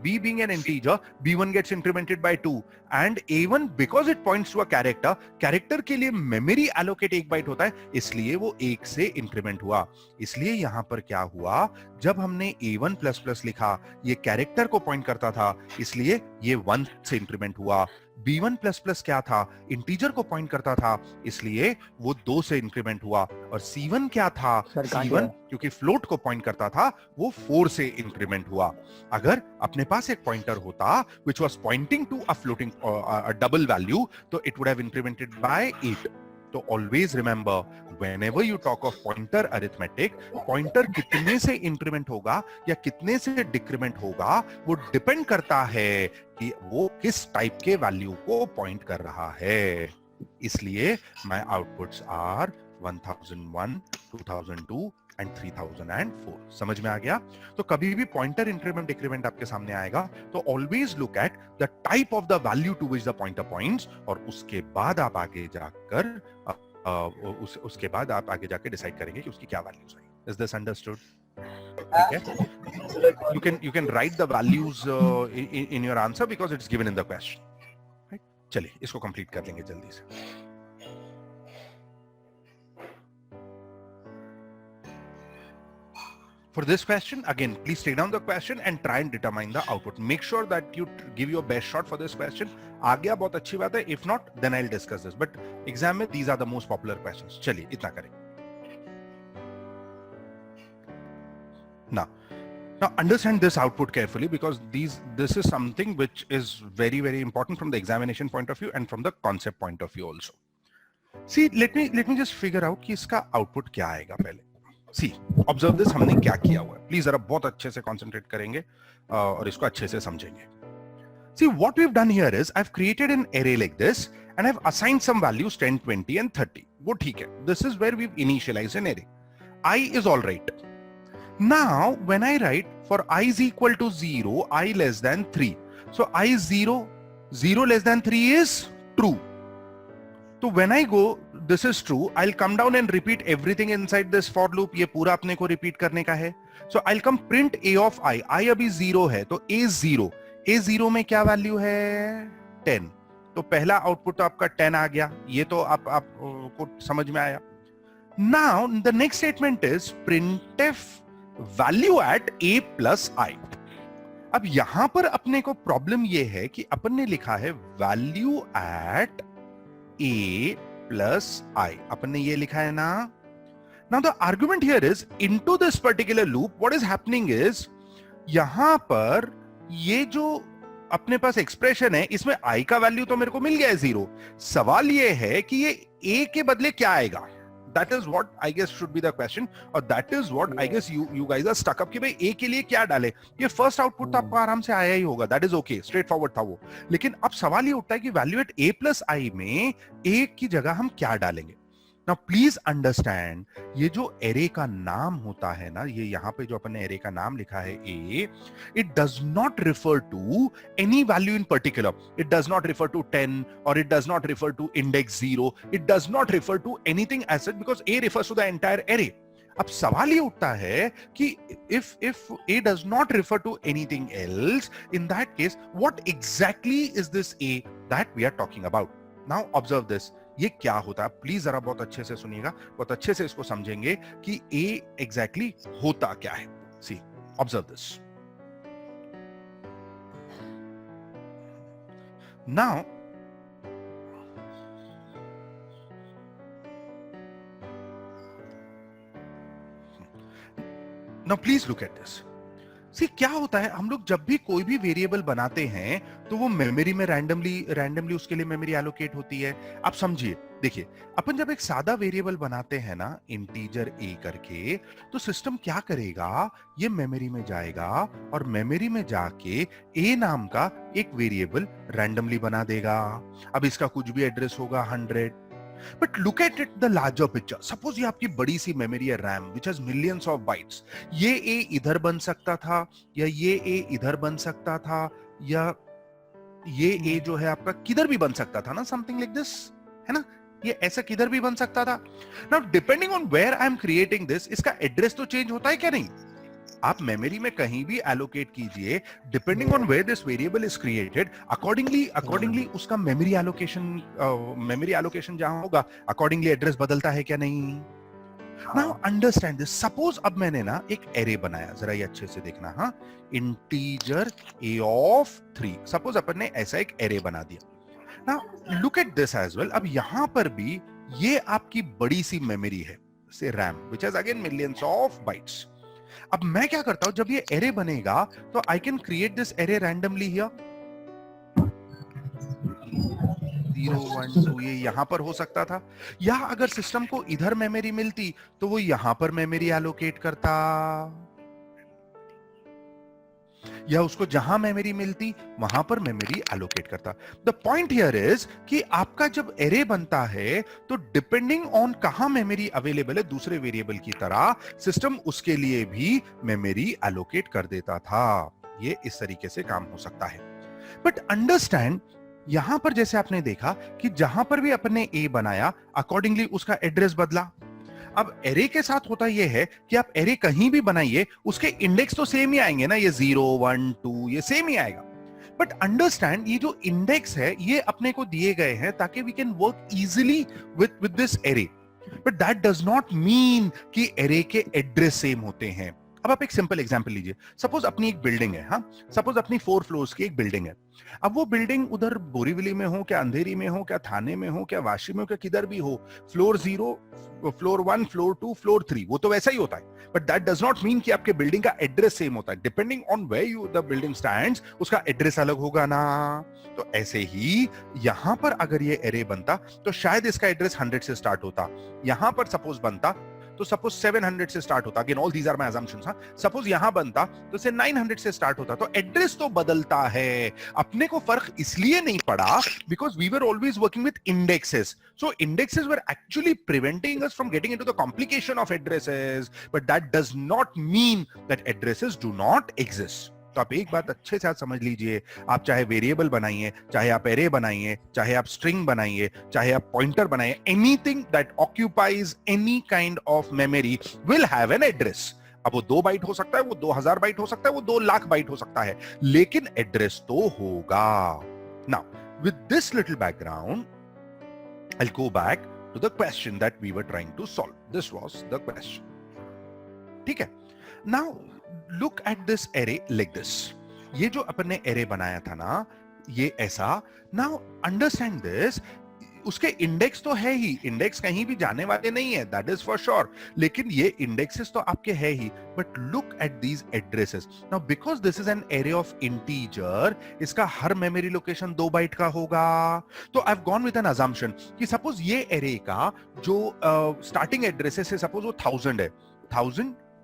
B being an integer, B1 gets incremented by 2. And A1 because it points to a character, character के लिए memory allocate 1 byte होता है, इसलिए वो 1 से increment हुआ. इसलिए यहां पर क्या हुआ, जब हमने A1++ लिखा, ये कैरेक्टर को पॉइंट करता था, इसलिए ये 1 से इंक्रीमेंट हुआ. b1 प्लस प्लस क्या था, इंटीजर को पॉइंट करता था, इसलिए वो 2 से इंक्रीमेंट हुआ। और c1 क्या था, सर, कहाँ c1 गया? क्योंकि फ्लोट को पॉइंट करता था, वो 4 से इंक्रीमेंट हुआ। अगर अपने पास एक पॉइंटर होता which was pointing to a floating a double value, तो it would have incremented by 8. तो always remember, whenever you talk of pointer arithmetic, pointer कितने से इंक्रीमेंट होगा या कितने से डिक्रीमेंट होगा, वो डिपेंड करता है कि वो किस टाइप के वैल्यू को पॉइंट कर रहा है। इसलिए माय आउटपुट्स आर 1001, 2002 एंड 3004। समझ में आ गया? तो कभी भी पॉइंटर इंक्रीमेंट डिक्रीमेंट आपके सामने आएगा तो always look at the type of the value to which the pointer points, और उसके बाद आप आगे जाकर उसके बाद आप आगे जाकर डिसाइड करेंगे कि उसकी क्या वैल्यूज है। Is this understood? ठीक है, you can write the values in your answer because it's given in the question. Right? चलिए इसको कंप्लीट कर लेंगे जल्दी से। For this question, again, please take down the question and try and determine the output. Make sure that you give your best shot for this question. आ गया बहुत अच्छी बात है. If not, then I'll discuss this. But exam में these are the most popular questions. चलिए इतना करें. Now understand this output carefully because this is something which is very, very important from the examination point of view and from the concept point of view also. See, let me just figure out कि इसका output क्या आएगा पहले. See, observe this, हमने क्या किया हुआ है. Please जरा बहुत अच्छे से concentrate करेंगे और इसको अच्छे से समझेंगे. See, what we've done here is I've created an array like this and I've assigned some values 10, 20 and 30. वो ठीक है. This is where we've initialized an array. I is all right. Now, when I write for I is equal to 0, I less than 3. So I is 0, 0 less than 3 is true. So when I go, this is true, I'll come down and repeat everything inside this for loop. ये पूरा अपने को repeat करने का है. So I'll come print a of I. I अभी 0 है, तो a 0. a 0 में क्या value है? 10. तो पहला output आपका 10 आ गया. ये तो आप को समझ में आया. Now the next statement is printf value at a plus I. अब यहां पर अपने को प्रॉब्लम ये है कि अपन ने लिखा है value at a plus I. अपन ने ये लिखा है ना. Now the argument here is into this particular loop what is happening is यहां पर ये जो अपने पास एक्सप्रेशन है इसमें I का वैल्यू तो मेरे को मिल गया है 0. सवाल ये है कि ये a के बदले क्या आएगा. That is what I guess should be the question, or that is what I guess you guys are stuck up कि भाई a के लिए क्या डाले. ये फर्स्ट आउटपुट तो आपको आराम से आया ही होगा. That is okay, straight forward था वो. लेकिन अब सवाल ये उठता है कि value at a plus I में a की जगह हम क्या डालेंगे. Now please understand, ये जो array का नाम होता है ना, ये यहाँ पे जो अपन ने array का नाम लिखा है a, it does not refer to any value in particular. It does not refer to 10 or it does not refer to index 0. It does not refer to anything as such because a refers to the entire array. अब सवाल ये उठता है कि if a does not refer to anything else, in that case, what exactly is this a that we are talking about? Now observe this. ये क्या होता है प्लीज जरा बहुत अच्छे से सुनिएगा, बहुत अच्छे से इसको समझेंगे कि a एग्जैक्टली होता क्या है. See observe this. Now please look at this. See क्या होता है, हम लोग जब भी कोई भी वेरिएबल बनाते हैं तो वो मेमोरी में रैंडमली उसके लिए मेमोरी एलोकेट होती है. आप समझिए, देखिए अपन जब एक सादा वेरिएबल बनाते हैं ना इंटीजर a करके, तो सिस्टम क्या करेगा, ये मेमोरी में जाएगा और मेमोरी में जाके a नाम का एक वेरिएबल रैंडमली बना देगा. अब इसका कुछ भी एड्रेस होगा 100. But look at it the larger picture. Suppose ये आपकी बड़ी सी मेमोरी है RAM which has millions of bytes. ये A इधर बन सकता था या ये A इधर बन सकता था या ये A जो है आपका किधर भी बन सकता था ना, something like this, है ना. ये ऐसा किधर भी बन सकता था. Now depending on where I am creating this, इसका एड्रेस तो चेंज होता है क्या नहीं. आप मेमोरी में कहीं भी एलोकेट कीजिए, depending on where this variable is created, accordingly उसका मेमोरी एलोकेशन जहां होगा अकॉर्डिंगली एड्रेस बदलता है क्या नहीं. Now understand this. सपोज अब मैंने ना एक एरे बनाया, जरा ये अच्छे से देखना. हाँ, इंटीजर a of 3. सपोज अपन ने ऐसा एक एरे बना दिया. Now look at this as well. अब यहां पर भी ये आपकी बड़ी सी मेमोरी है, से RAM, which has again millions of bytes. अब मैं क्या करता हूं, जब ये एरे बनेगा तो I can create this array randomly here. 0 1 2 ये यहां पर हो सकता था, या अगर सिस्टम को इधर मेमोरी मिलती तो वो यहां पर मेमोरी एलोकेट करता, या उसको जहां मेमोरी मिलती वहां पर मेमोरी एलोकेट करता। द पॉइंट हियर इज कि आपका जब एरे बनता है तो डिपेंडिंग ऑन कहां मेमोरी अवेलेबल है, दूसरे वेरिएबल की तरह सिस्टम उसके लिए भी मेमोरी एलोकेट कर देता था। ये इस तरीके से काम हो सकता है। बट अंडरस्टैंड, यहां पर जैसे आपने देखा कि जहां पर भी अपने ए बनाया अकॉर्डिंगली उसका एड्रेस बदला। अब एरे के साथ होता यह है कि आप एरे कहीं भी बनाइए उसके इंडेक्स तो सेम ही आएंगे ना, ये 0 1 2 ये सेम ही आएगा। बट अंडरस्टैंड, ये जो इंडेक्स है ये अपने को दिए गए हैं ताकि we can work easily with this array. But that does not mean कि एरे के एड्रेस सेम होते हैं। अब आप एक सिंपल एग्जांपल लीजिए। सपोज अपनी एक बिल्डिंग है, हाँ, सपोज अपनी 4 फ्लोर्स की एक बिल्डिंग है। अब वो बिल्डिंग उधर बोरीवली में हो, क्या अंधेरी में हो, क्या थाने में हो, क्या वाशी में हो, क्या किधर भी हो, फ्लोर 0, फ्लोर 1, फ्लोर 2, फ्लोर 3, वो तो वैसा ही होता है। But that does not mean कि आपके बिल्डिंग का एड्रेस सेम होता है। Depending on where you the building stands, उसका एड्रेस अलग होगा ना। तो ऐसे ही यहां पर अगर ये एरे बनता तो शायद इसका एड्रेस 100 से स्टार्ट होता, यहां पर सपोज बनता तो सपोज 700 से स्टार्ट होता। Again all these are my assumptions. हां, सपोज यहां बनता तो से 900 से स्टार्ट होता। तो एड्रेस तो बदलता है। अपने को फर्क इसलिए नहीं पड़ा because we were always working with indexes. So indexes were actually preventing us from getting into the complication of addresses, but that does not mean that addresses do not exist. तो आप एक बात अच्छे से समझ लीजिए, आप चाहे वेरिएबल बनाइए, चाहे आप एरे बनाइए, चाहे आप स्ट्रिंग बनाइए, चाहे आप पॉइंटर बनाइए, anything that occupies any kind of memory will have an address. अब वो 2 बाइट हो सकता है, वो 2000 बाइट हो सकता है, वो 2 लाख बाइट हो सकता है, लेकिन एड्रेस तो होगा। Now with this little background I'll go back to the question that we were trying to solve. This was the question. ठीक है? Now look at this array like this. ये जो अपन ने array बनाया था ना, ये ऐसा। Now understand this. उसके इंडेक्स तो है ही, इंडेक्स कहीं भी जाने वाले नहीं है, दैट इज फॉर श्योर। लेकिन ये इंडेक्सेस तो आपके है ही, but look at these addresses. Now because this is an array of integer, इसका हर मेमोरी लोकेशन 2 बाइट का होगा। तो I have gone with an assumption कि सपोज ये एरे का जो स्टार्टिंग एड्रेसेस है, सपोज वो 1000 है।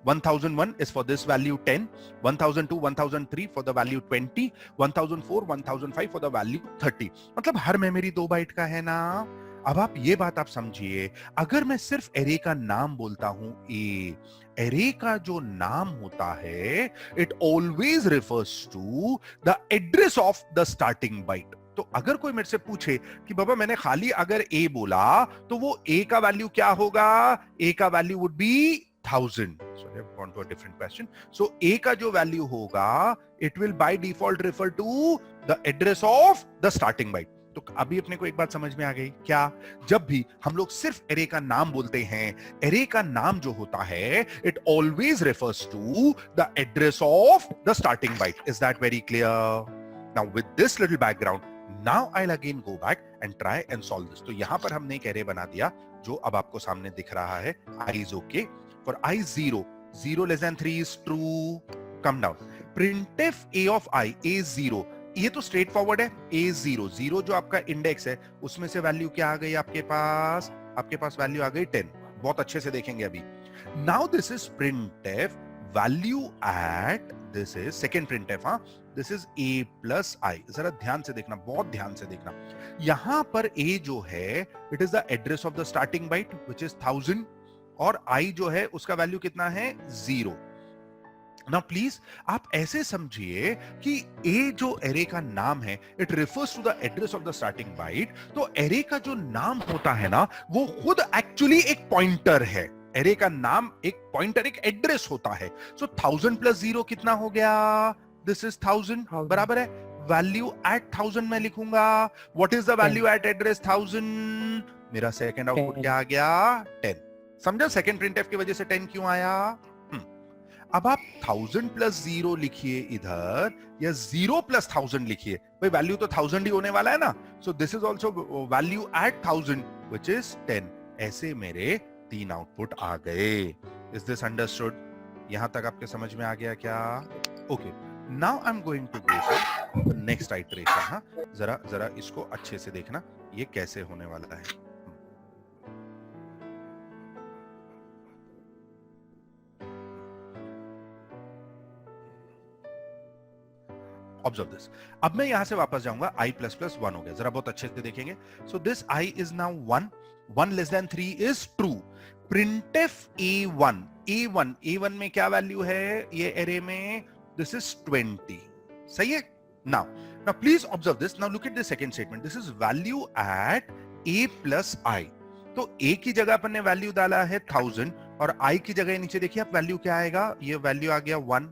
1001 is for this value 10, 1002 1003 for the value 20, 1004 1005 for the value 30। मतलब हर मेमोरी 2 बाइट का है ना। अब आप ये बात आप समझिए, अगर मैं सिर्फ एरे का नाम बोलता हूं ए, एरे का जो नाम होता है it always refers to the address of the starting byte. तो अगर कोई मेरे से पूछे कि बाबा मैंने खाली अगर ए बोला तो वो ए का वैल्यू क्या होगा, ए का value would be 1000. Sorry, I've gone to a different question. So A का जो वैल्यू होगा, it will by default refer to the address of the starting byte. तो अभी अपने को एक बात समझ में आ गई क्या? जब भी हम लोग सिर्फ एरे का नाम बोलते हैं, एरे का नाम जो होता है, it always refers to the address of the starting byte. Is that very clear? Now with this little background, now I'll again go back and try and solve this. तो यहां पर हमने एक एरे बना दिया जो अब आपको सामने दिख रहा है, I is okay. For I 0, 0 less than 3 is true. Come down. Printf A of I, A 0. ये तो स्ट्रेट फॉरवर्ड है। A 0, 0 जो आपका इंडेक्स है उसमें से वैल्यू क्या आ गई आपके पास? आपके पास वैल्यू आ गई 10। बहुत अच्छे से देखेंगे अभी। Now this is printf value at, this is second printf, हाँ, this is A plus I। जरा ध्यान से देखना, बहुत ध्यान से देखना। यहां पर A जो है, it is the address of the starting byte which is 1000, और I जो है उसका वैल्यू कितना है? 0। नाउ प्लीज आप ऐसे समझिए कि A जो एरे का नाम है, it refers to the address of the starting byte. तो एरे का जो नाम होता है ना, वो खुद एक्चुअली एक पॉइंटर है। एरे का नाम एक पॉइंटर, एक एड्रेस होता है। सो 1000 प्लस 0 कितना हो गया? दिस इज 1000, बराबर है। वैल्यू एट 1000 मैं लिखूंगा। What is the value at address 1000? मेरा सेकंड आउटपुट क्या आ गया? 10। समझा सेकंड प्रिंटफ की वजह से 10 क्यों आया? अब आप 1000 प्लस 0 लिखिए इधर, या 0 प्लस 1000 लिखिए, भाई वैल्यू तो 1000 ही होने वाला है ना। So this is also value at 1000 which is 10. ऐसे मेरे 3 आउटपुट आ गए. Is this understood? यहां तक आपके समझ में आ गया क्या? Okay. Now I'm going to go to the next iteration. हाँ, जरा इसको अच्छे से देखना ये कैसे होने वाला है. Observe this. अब मैं यहां से वापस जाऊंगा i plus plus 1 हो गया. जरा बहुत अच्छे से देखेंगे. So this i is now 1. 1 less than 3 is true. printf a1. a1 में क्या वैल्यू है ये array में? This is 20. सही है? Now please observe this. Now look at the second statement. This is value at a plus i. तो a की जगह अपन ने वैल्यू डाला है 1000 और i की जगह नीचे देखिए आप वैल्यू क्या आएगा? ये वैल्यू आ गया 1.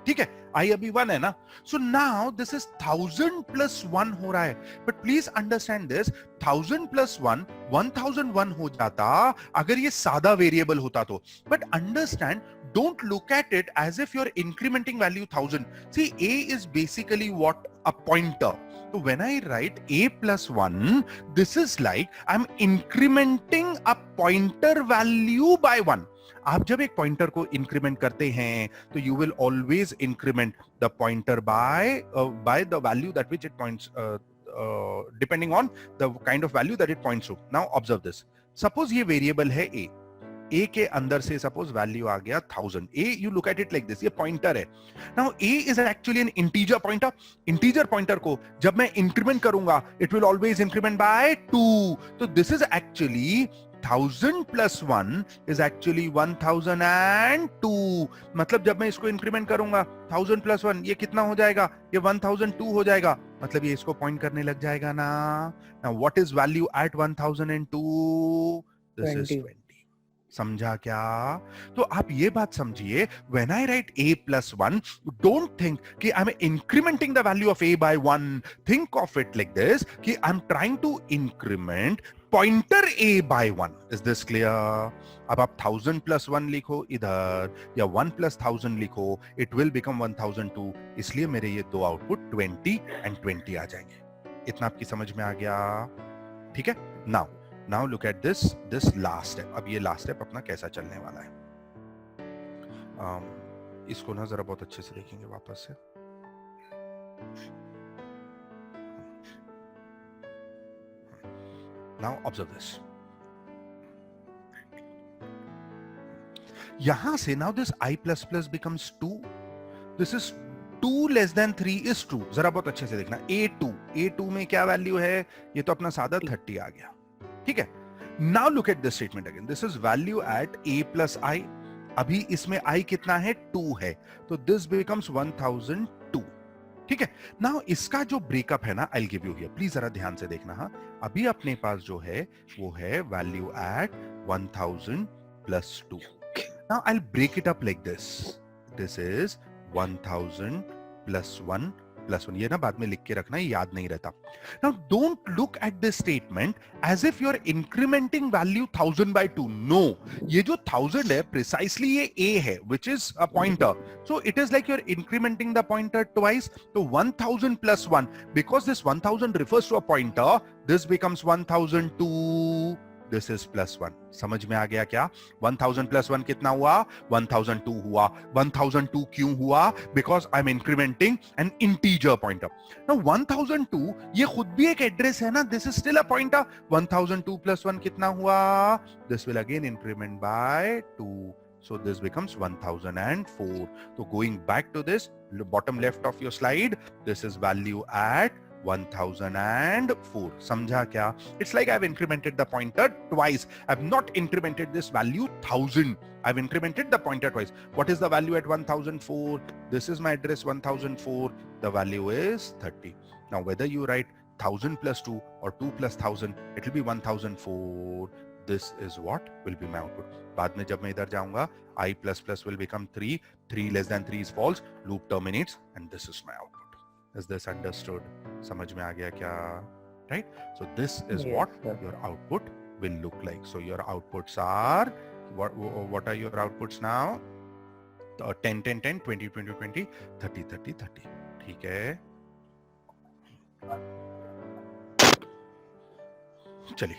ठीक है, i अभी 1 है ना. So now this is 1000 plus 1 हो रहा है. But please understand this, 1000 plus 1 1001 हो जाता अगर ये सादा वेरिएबल होता तो. But understand, don't look at it as if you're incrementing value 1000. See, a is basically what? A pointer. So when I write a plus 1, this is like I'm incrementing a pointer value by 1. आप जब एक pointer को increment करते हैं तो you will always increment the pointer by the value that which it points depending on the kind of value that it points to. Now observe this. Suppose ये variable है a के अंदर से suppose value आ गया 1000. a you look at it like this, ये pointer है. नाउ a is actually an integer pointer. Integer pointer को जब मैं इंक्रीमेंट करूंगा it will always increment by 2. तो this is actually 1000 plus 1 is actually 1002. मतलब जब मैं इसको इंक्रीमेंट करूंगा 1000 plus 1 ये कितना हो जाएगा? ये 1002 हो जाएगा. मतलब ये इसको पॉइंट करने लग जाएगा ना. Now what is value at 1002? This is 20. समझा क्या? तो आप ये बात समझिए, when I write a plus 1, don't think कि I'm incrementing the value of a by 1. Think of it like this कि I'm trying to increment pointer a by 1. Is this clear? अब आप 1000 plus 1 लिखो इधर या 1 plus 1000 लिखो, it will become 1002. इसलिए मेरे ये दो आउटपुट 20 and 20 आ जाएंगे. इतना आपकी समझ में आ गया? ठीक है. Now look at this last step. अब ये last step अपना कैसा चलने वाला है? इसको ना जरा बहुत अच्छे से देखेंगे वापस से. Now observe this. यहां से now this i plus plus becomes 2. This is 2 less than 3 is true. जरा बहुत अच्छे से देखना. a2 में क्या वैल्यू है? ये तो अपना सादा 30 आ गया. ठीक है. Now look at this statement again. This is value at a plus i. अभी इसमें i कितना है? 2 है. तो this becomes 1002. ठीक है. Now इसका जो ब्रेकअप है ना, I'll give you here. Please जरा ध्यान से देखना. हाँ, अभी अपने पास जो है वो है value at 1000 plus 2. Now I'll break it up like this. This is 1000 plus 1 plus 1. ये ना बाद में लिख के रखना, ये याद नहीं रहता. Now don't look at this statement as if you're incrementing value 1000 by 2. No, ये जो 1000 है precisely ये a है, which is a pointer. So it is like you're incrementing the pointer twice. So 1000 plus 1, because this 1000 refers to a pointer, this becomes 1002. This is plus 1. समझ में आ गया क्या? 1000 plus 1 कितना हुआ? 1002 हुआ. 1002 क्यों हुआ? Because I'm incrementing an integer pointer. Now 1002 ये खुद भी एक एड्रेस है ना. This is still a pointer. 1002 plus 1 कितना हुआ? This will again increment by 2. So this becomes 1004. So going back to this bottom left of your slide, this is value at 1004. समझा क्या? It's like I've incremented the pointer twice. I've not incremented this value 1000. I've incremented the pointer twice. What is the value at 1004? This is my address 1004. The value is 30. Now whether you write 1000 plus 2 or 2 plus 1000, it will be 1004. This is what will be my output. बाद में जब मैं इधर जाऊंगा, I plus plus will become 3. 3 less than 3 is false. Loop terminates and this is my output. Is this understood? समझ में आ गया क्या? Right? So this is Yes, what sir. your output will look like. So your outputs are, what are your outputs now? 10, 10, 10, 20, 20, 20, 30, 30, 30. ठीक है? चलिए,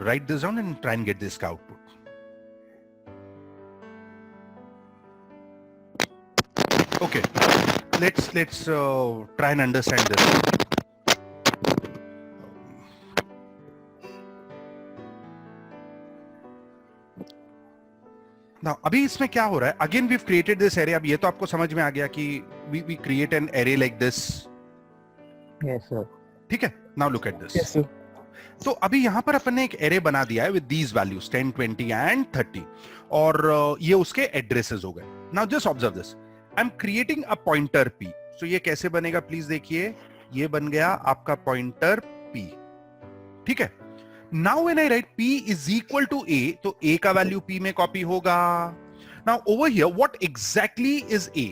write this down and try and get this output. Okay, let's try and understand this. Now, अभी इसमें क्या हो रहा है? Again, we've created this array. अब ये तो आपको समझ में आ गया कि we create an array like this. Yes, sir. ठीक है? Now look at this. Yes, sir. तो अभी यहाँ पर अपन ने एक एरे बना दिया है विद दीज वैल्यूज 10, 20 एंड 30 और ये उसके एड्रेसेस हो गए. Now just observe this. I am creating a pointer p. सो ये कैसे बनेगा प्लीज देखिए. ये बन गया आपका पॉइंटर p. ठीक है. Now when I write p is equal to a, तो a का वैल्यू p में कॉपी होगा. Now over here what exactly is a?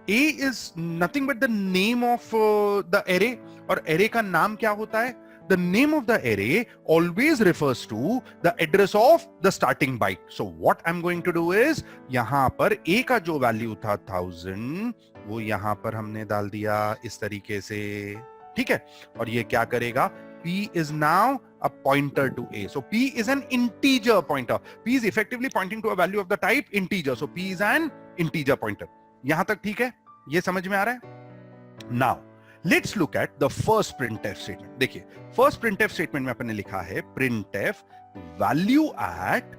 a is nothing but the name of the array. और array का नाम क्या होता है? The name of the array always refers to the address of the starting byte. So what I'm going to do is, यहां पर a का जो वैल्यू था 1000, वो यहां पर हमने डाल दिया इस तरीके से. ठीक है. और ये क्या करेगा? p is now a pointer to a. So p is an integer pointer. p is effectively pointing to a value of the type integer. So p is an integer pointer. यहां तक ठीक है? ये समझ में आ रहा है? Now let's look at the first printf statement. देखिए, फर्स्ट printf स्टेटमेंट में अपन ने लिखा है printf value at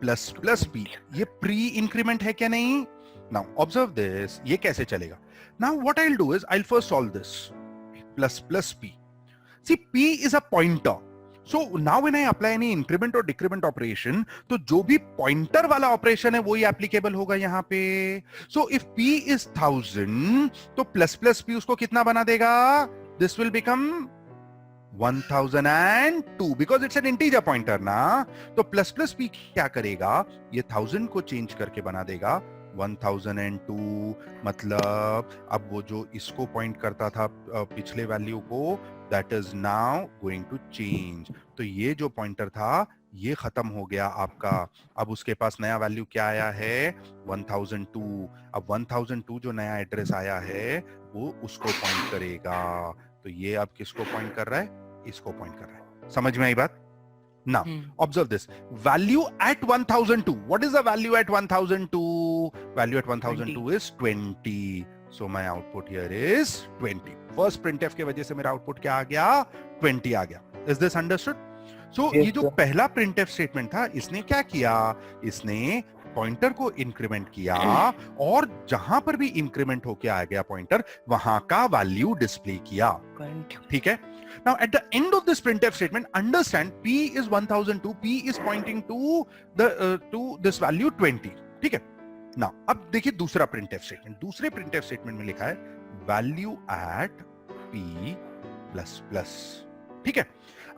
plus plus p. ये प्री इंक्रीमेंट है क्या? नहीं. Now observe this. ये कैसे चलेगा? Now what I will do is I will first solve this plus plus p. See p is a pointer. So now when I apply any increment or decrement operation, तो जो भी pointer वाला operation है वही applicable होगा यहाँ पे. So if p is 1000, तो प्लस प्लस p उसको कितना बना देगा? This will become 1002 because it's an integer pointer ना. तो प्लस प्लस p क्या करेगा? ये 1000 को चेंज करके बना देगा 1002. मतलब अब वो जो इसको पॉइंट करता था पिछले वैल्यू को, that is now going to change. तो ये जो पॉइंटर था ये खत्म हो गया आपका. अब उसके पास नया वैल्यू क्या आया है? 1002. अब 1002 जो नया एड्रेस आया है वो उसको पॉइंट करेगा. तो ये अब किसको पॉइंट कर रहा है? इसको पॉइंट कर रहा है. समझ में आई बात? Now, observe this. Value at 1002. What is the value at 1002? Value at 1002 is 20. So my output here is 20. First printf के वजह से मेरा आउटपुट क्या आ गया? 20 आ गया. Is this understood? So Yes, ये जो sir. पहला printf स्टेटमेंट था, इसने क्या किया? इसने पॉइंटर को इंक्रीमेंट किया और जहां पर भी इंक्रीमेंट होके आ गया पॉइंटर, वहां का वैल्यू डिस्प्ले किया. ठीक है. Now at the end of this printf statement, understand p is 1002. p is pointing to this value 20. ठीक है. Now अब देखिए दूसरा printf statement. दूसरे printf statement में लिखा है value at p plus plus. ठीक है.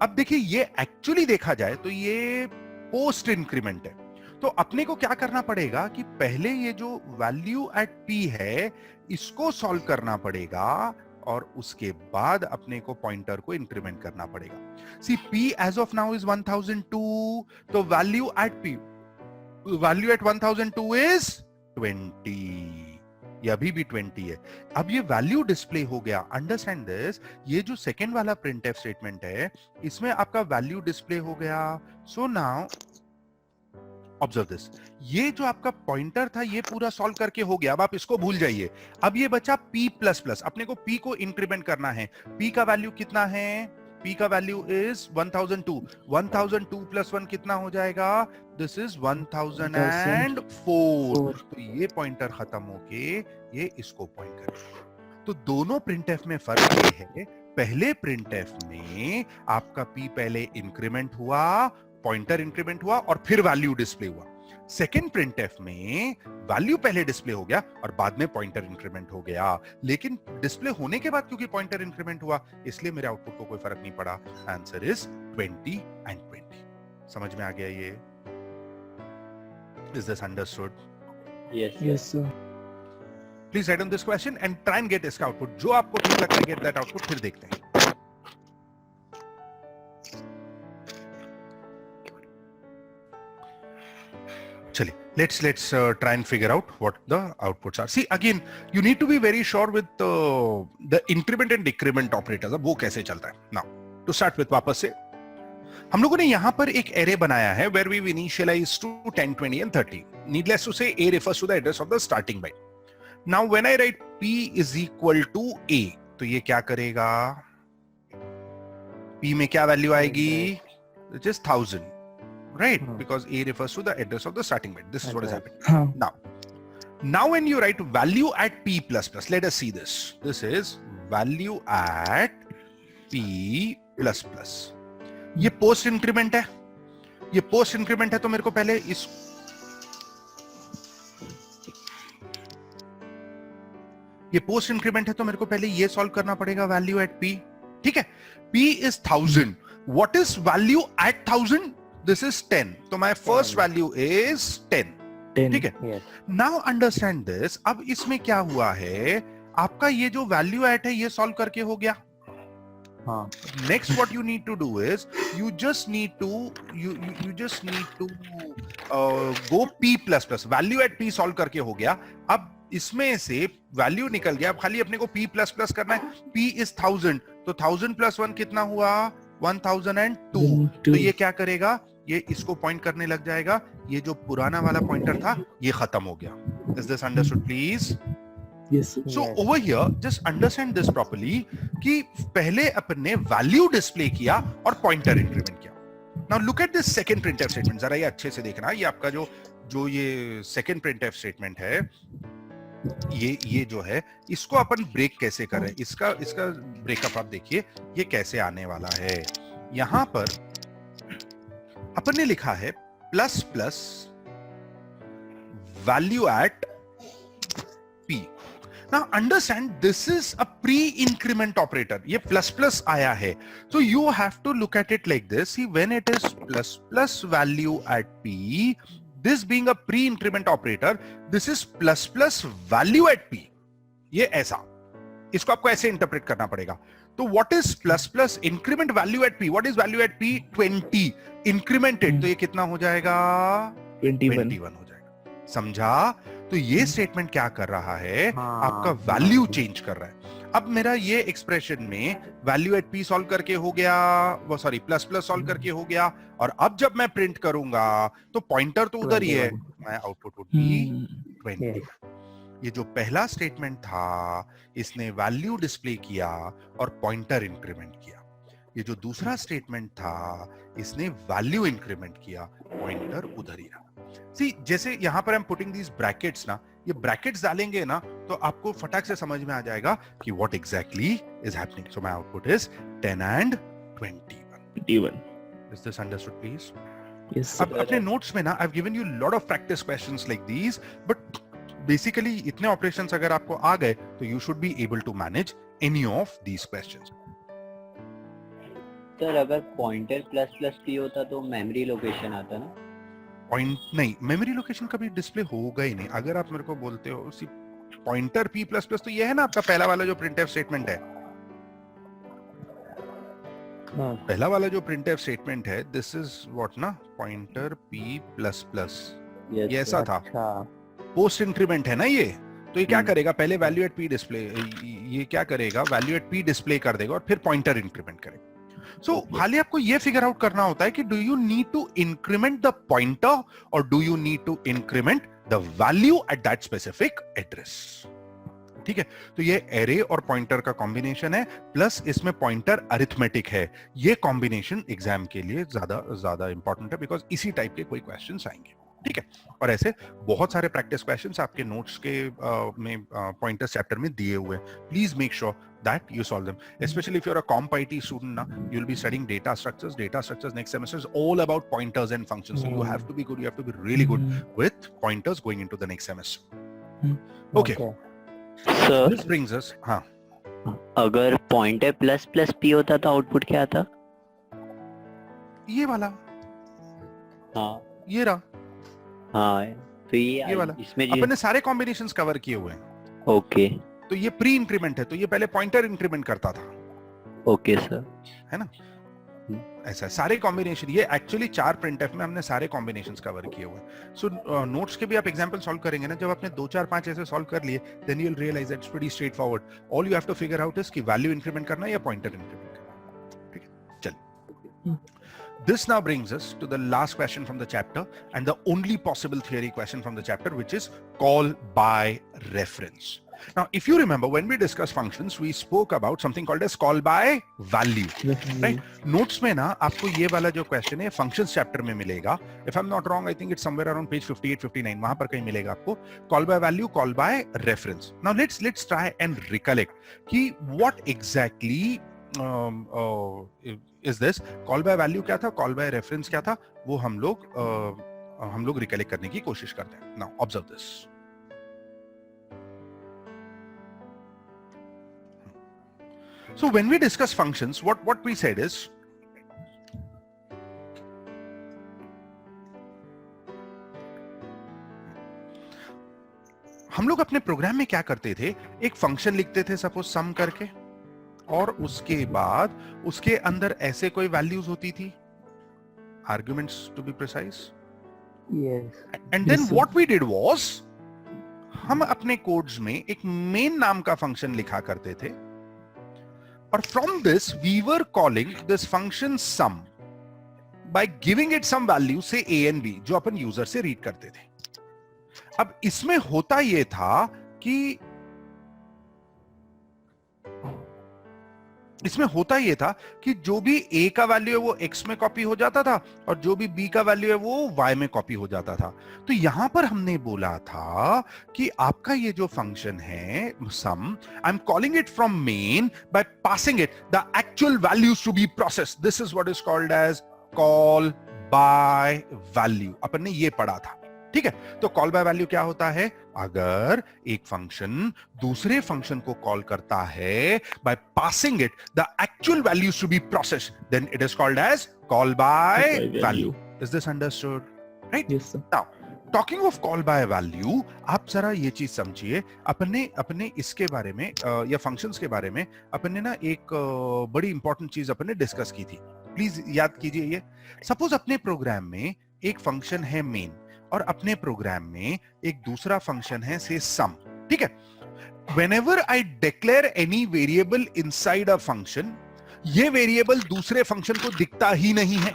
अब देखिए ये एक्चुअली देखा जाए तो ये पोस्ट इंक्रीमेंट है. तो अपने को क्या करना पड़ेगा कि पहले ये जो वैल्यू एट p है इसको सॉल्व करना पड़ेगा और उसके बाद अपने को पॉइंटर को इंक्रीमेंट करना पड़ेगा. See p as of now is 1002. तो वैल्यू एट 1002 इज 20. ये अभी भी 20 है. अब ये वैल्यू डिस्प्ले हो गया. Understand this. ये जो सेकेंड वाला प्रिंटफ स्टेटमेंट है इसमें आपका वैल्यू डिस्प्ले हो गया. So now observe this. ये जो आपका पॉइंटर था ये पूरा सॉल्व करके हो गया. अब आप इसको भूल जाइए. अब ये बचा p प्लस प्लस. अपने को p को इंक्रीमेंट करना है. p का वैल्यू कितना है? p का वैल्यू इज 1002. 1002 प्लस 1 कितना हो जाएगा? This is 1004. तो ये पॉइंटर खत्म होके ये इसको पॉइंट करेगा. तो दोनों प्रिंटफ में फर्क ये है. पहले प्रिंटफ में आपका p पहले इंक्रीमेंट हुआ, पॉइंटर इंक्रीमेंट हुआ और फिर वैल्यू डिस्प्ले हुआ. सेकेंड प्रिंटफ में वैल्यू पहले डिस्प्ले हो गया और बाद में पॉइंटर इंक्रीमेंट हो गया. लेकिन डिस्प्ले होने के बाद क्योंकि पॉइंटर इंक्रीमेंट हुआ इसलिए मेरे आउटपुट को कोई फर्क नहीं पड़ा. Answer is 20 and 20. समझ में आ गया ये? Is this understood? Yes, sir. Please write on this question and try and get इसका आउटपुट. जो आपको ठीक लगता है गेट दैट आउटपुट. फिर देखते हैं. चलिए, let's try and figure out what the outputs are. See, again, you need to be very sure with the increment and decrement operators. अब वो कैसे चलता है? Now, टू स्टार्ट विथ वापस से हम लोगों ने यहां पर एक एरे बनाया है where we initialize to 10, 20 and 30. Needless to say, A refers to the address of the starting byte. Now when I write P is equal to A, तो ये क्या करेगा? P में क्या वैल्यू आएगी? Which is 1000, right? Because A refers to the address of the starting byte. This is what is happening. Now when you write value at P plus plus, let us see this. This is value at P plus plus. ये post increment है, ये post increment है, तो मेरे को पहले इस ये पोस्ट इंक्रीमेंट है तो मेरे को पहले ये सॉल्व करना पड़ेगा वैल्यू एट पी. ठीक है, P is 1000. What is value at 1000? This is 10. तो my first value is 10. ठीक है, नाउ अंडरस्टैंड दिस. अब इसमें क्या हुआ है, आपका ये जो वैल्यू एट है ये सॉल्व करके हो गया. Next what you need to do is you just need to go P plus plus. Value at P solve करके हो गया. अब इसमें से वैल्यू निकल गया, अब खाली अपने को P plus plus करना है. P is 1000, तो 1000 plus 1 कितना हुआ? 1002. तो ये क्या करेगा, ये इसको पॉइंट करने लग जाएगा. ये जो पुराना वाला पॉइंटर था ये खत्म हो गया. Is this understood please? Yes. So over here, just understand this properly कि पहले अपने वैल्यू डिस्प्ले किया और पॉइंटर इंक्रीमेंट किया. Now look at this second printf statement. जरा ये अच्छे से देखना. ये आपका जो ये second printf statement है, ये जो है इसको अपन ब्रेक कैसे करें, इसका ब्रेकअप आप देखिए ये कैसे आने वाला है. यहां पर अपन ने लिखा है plus plus value at P. Now understand this is a pre-increment operator. ये plus plus आया है. So you have to look at it like this. See, when it is plus plus value at P, this being a pre-increment operator, this is plus plus value at P. ये ऐसा. इसको आपको ऐसे interpret करना पड़ेगा. तो what is plus plus increment value at P? What is value at P? 20. Incremented. तो ये कितना हो जाएगा? 21 हो जाएगा. समझा? तो ये स्टेटमेंट क्या कर रहा है, आपका वैल्यू चेंज कर रहा है. अब मेरा ये एक्सप्रेशन में वैल्यू एट P सॉल्व करके हो गया, वो सॉरी प्लस प्लस सॉल्व करके हो गया, और अब जब मैं प्रिंट करूंगा तो पॉइंटर तो उधर ही है, मैं आउटपुट वुड बी 20. ये जो पहला स्टेटमेंट था इसने वैल्यू डिस्प्ले किया और पॉइंटर इंक्रीमेंट किया. ये जो दूसरा स्टेटमेंट था इसने वैल्यू इंक्रीमेंट किया, पॉइंटर उधर ही रहा. See, जैसे यहां पर हम पुटिंग दीज ब्रैकेट्स ना, ये ब्रैकेट्स डालेंगे ना तो आपको फटाक से समझ में आ जाएगा कि what exactly is happening. So my output is 10 and 21. Is this understood please? Yes. अब अपने नोट्स में ना I have given you lot of practice questions like these, but basically इतने ऑपरेशंस अगर आपको आ गए तो you should be able to manage any of these questions. Sir अगर पॉइंटर प्लस प्लस P होता तो मेमोरी लोकेशन आता ना. पॉइंट नहीं, मेमोरी लोकेशन कभी डिस्प्ले होगा ही नहीं. अगर आप मेरे को बोलते हो उसी पॉइंटर P प्लस प्लस, तो ये है ना आपका पहला वाला जो प्रिंटफ स्टेटमेंट है, पहला वाला जो प्रिंटफ स्टेटमेंट है, दिस इज व्हाट ना, पॉइंटर P प्लस प्लस. ये ऐसा था, पोस्ट इंक्रीमेंट है ना ये. तो ये क्या करेगा, पहले वैल्यू एट P डिस्प्ले, ये क्या करेगा, वैल्यू एट P डिस्प्ले कर देगा और फिर पॉइंटर इंक्रीमेंट करेगा. So, खाली आपको ये फिगर आउट करना होता है कि do you need to increment the pointer और do you need to increment the value at that specific address. ठीक है, तो ये एरे और पॉइंटर का कॉम्बिनेशन है, प्लस इसमें पॉइंटर अरिथमेटिक है. ये कॉम्बिनेशन एग्जाम के लिए ज्यादा इंपॉर्टेंट है, बिकॉज इसी टाइप के कोई क्वेश्चंस आएंगे. ठीक है, और ऐसे बहुत सारे प्रैक्टिस क्वेश्चंस आपके नोट्स के में पॉइंटर्स चैप्टर में दिए हुए हैं. Please make sure that you solve them, especially if you're a comp IT student now, you'll be studying data structures next semester is all about pointers and functions. So you have to be good, you have to be really good with pointers going into the next semester. Okay. So this brings us, हाँ, अगर pointer plus plus P होता तो output क्या आता? ये वाला, हाँ ये रहा. हाँ, तो ये वाला इसमें अपने सारे कॉम्बिनेशंस कवर किए हुए हैं. ओके. तो ये प्री इंक्रीमेंट है, तो ये पहले पॉइंटर इंक्रीमेंट करता था. ओके सर, है ना, ऐसा सारे कॉम्बिनेशन. ये एक्चुअली 4 प्रिंटफ में हमने सारे कॉम्बिनेशंस कवर किए हुए हैं. सो नोट्स के भी आप एग्जांपल सॉल्व करेंगे ना, जब आपने 2 4 5 ऐसे सॉल्व कर लिए, then you will realize it's pretty straightforward. All you have to figure out is कि वैल्यू इंक्रीमेंट करना है या पॉइंटर इंक्रीमेंट करना है. ठीक है, This now brings us to the last question from the chapter and the only possible theory question from the chapter, which is call by reference. Now, if you remember, when we discussed functions, we spoke about something called as call by value, right? Notes में ना आपको ये वाला जो question है functions chapter में मिलेगा. If I'm not wrong, I think it's somewhere around page 58, 59. वहां पर कहीं मिलेगा आपको call by value, call by reference. Now let's try and recollect कि what exactly is this? Call by value क्या था? Call by reference क्या था? वो हम लोग recollect करने की कोशिश करते हैं. Now observe this. So when we discuss functions, what we said is हम लोग अपने प्रोग्राम में क्या करते थे, एक फंक्शन लिखते थे सपोज सम करके, और उसके बाद उसके अंदर ऐसे कोई वैल्यूज होती थी, arguments to be precise. Yes. And then what we did was, हम अपने कोड्स में एक मेन नाम का फंक्शन लिखा करते थे, और from this we were calling this function sum by giving it some value, say a and b, जो अपन यूजर से रीड करते थे. अब इसमें होता ये था कि जो भी a का वैल्यू है वो x में कॉपी हो जाता था, और जो भी b का वैल्यू है वो y में कॉपी हो जाता था. तो यहां पर हमने बोला था कि आपका ये जो फंक्शन है sum, I am calling it from main by passing it the actual values to be processed. This is what is called as call by value. अपन ने ये पढ़ा था, ठीक है. तो कॉल बाय वैल्यू क्या होता है, अगर एक फंक्शन दूसरे फंक्शन को कॉल करता है by passing it the actual values to be processed, then it is called as call by value. Is this understood? Right. Yes, sir. Now talking of call by value, आप जरा ये चीज समझिए. अपने इसके बारे में या फंक्शंस के बारे में अपन ने ना एक बड़ी इंपॉर्टेंट चीज अपन ने डिस्कस की थी. प्लीज याद कीजिए ये. सपोज अपने प्रोग्राम में एक फंक्शन है मेन, और अपने प्रोग्राम में एक दूसरा फंक्शन है से सम, ठीक है. Whenever I declare any variable inside a function, ये वेरिएबल दूसरे फंक्शन को दिखता ही नहीं है.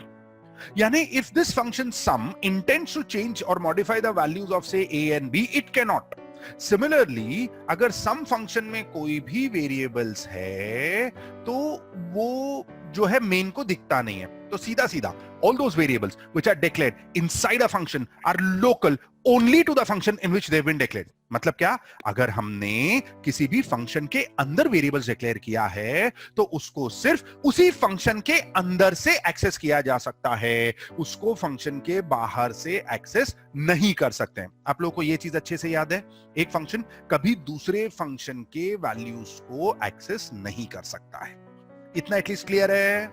यानी if this function sum intends to change or modify the values of say a and b, it cannot. Similarly, अगर sum function में कोई भी वेरिएबल्स है तो वो जो है मेन को दिखता नहीं है. तो सीधा सीधा all those variables which are declared inside a function are local only to the function in which they've been declared. मतलब क्या, अगर हमने किसी भी फंक्शन के अंदर वेरिएबल्स डिक्लेयर किया है तो उसको सिर्फ उसी फंक्शन के अंदर से एक्सेस किया जा सकता है, उसको फंक्शन के बाहर से एक्सेस नहीं कर सकते हैं. आप लोगों को ये चीज अच्छे से याद है, एक फंक्शन कभी दूसरे फंक्शन के वैल्यूज को एक्सेस नहीं कर सकता है. इतना एटलीस्ट क्लियर है?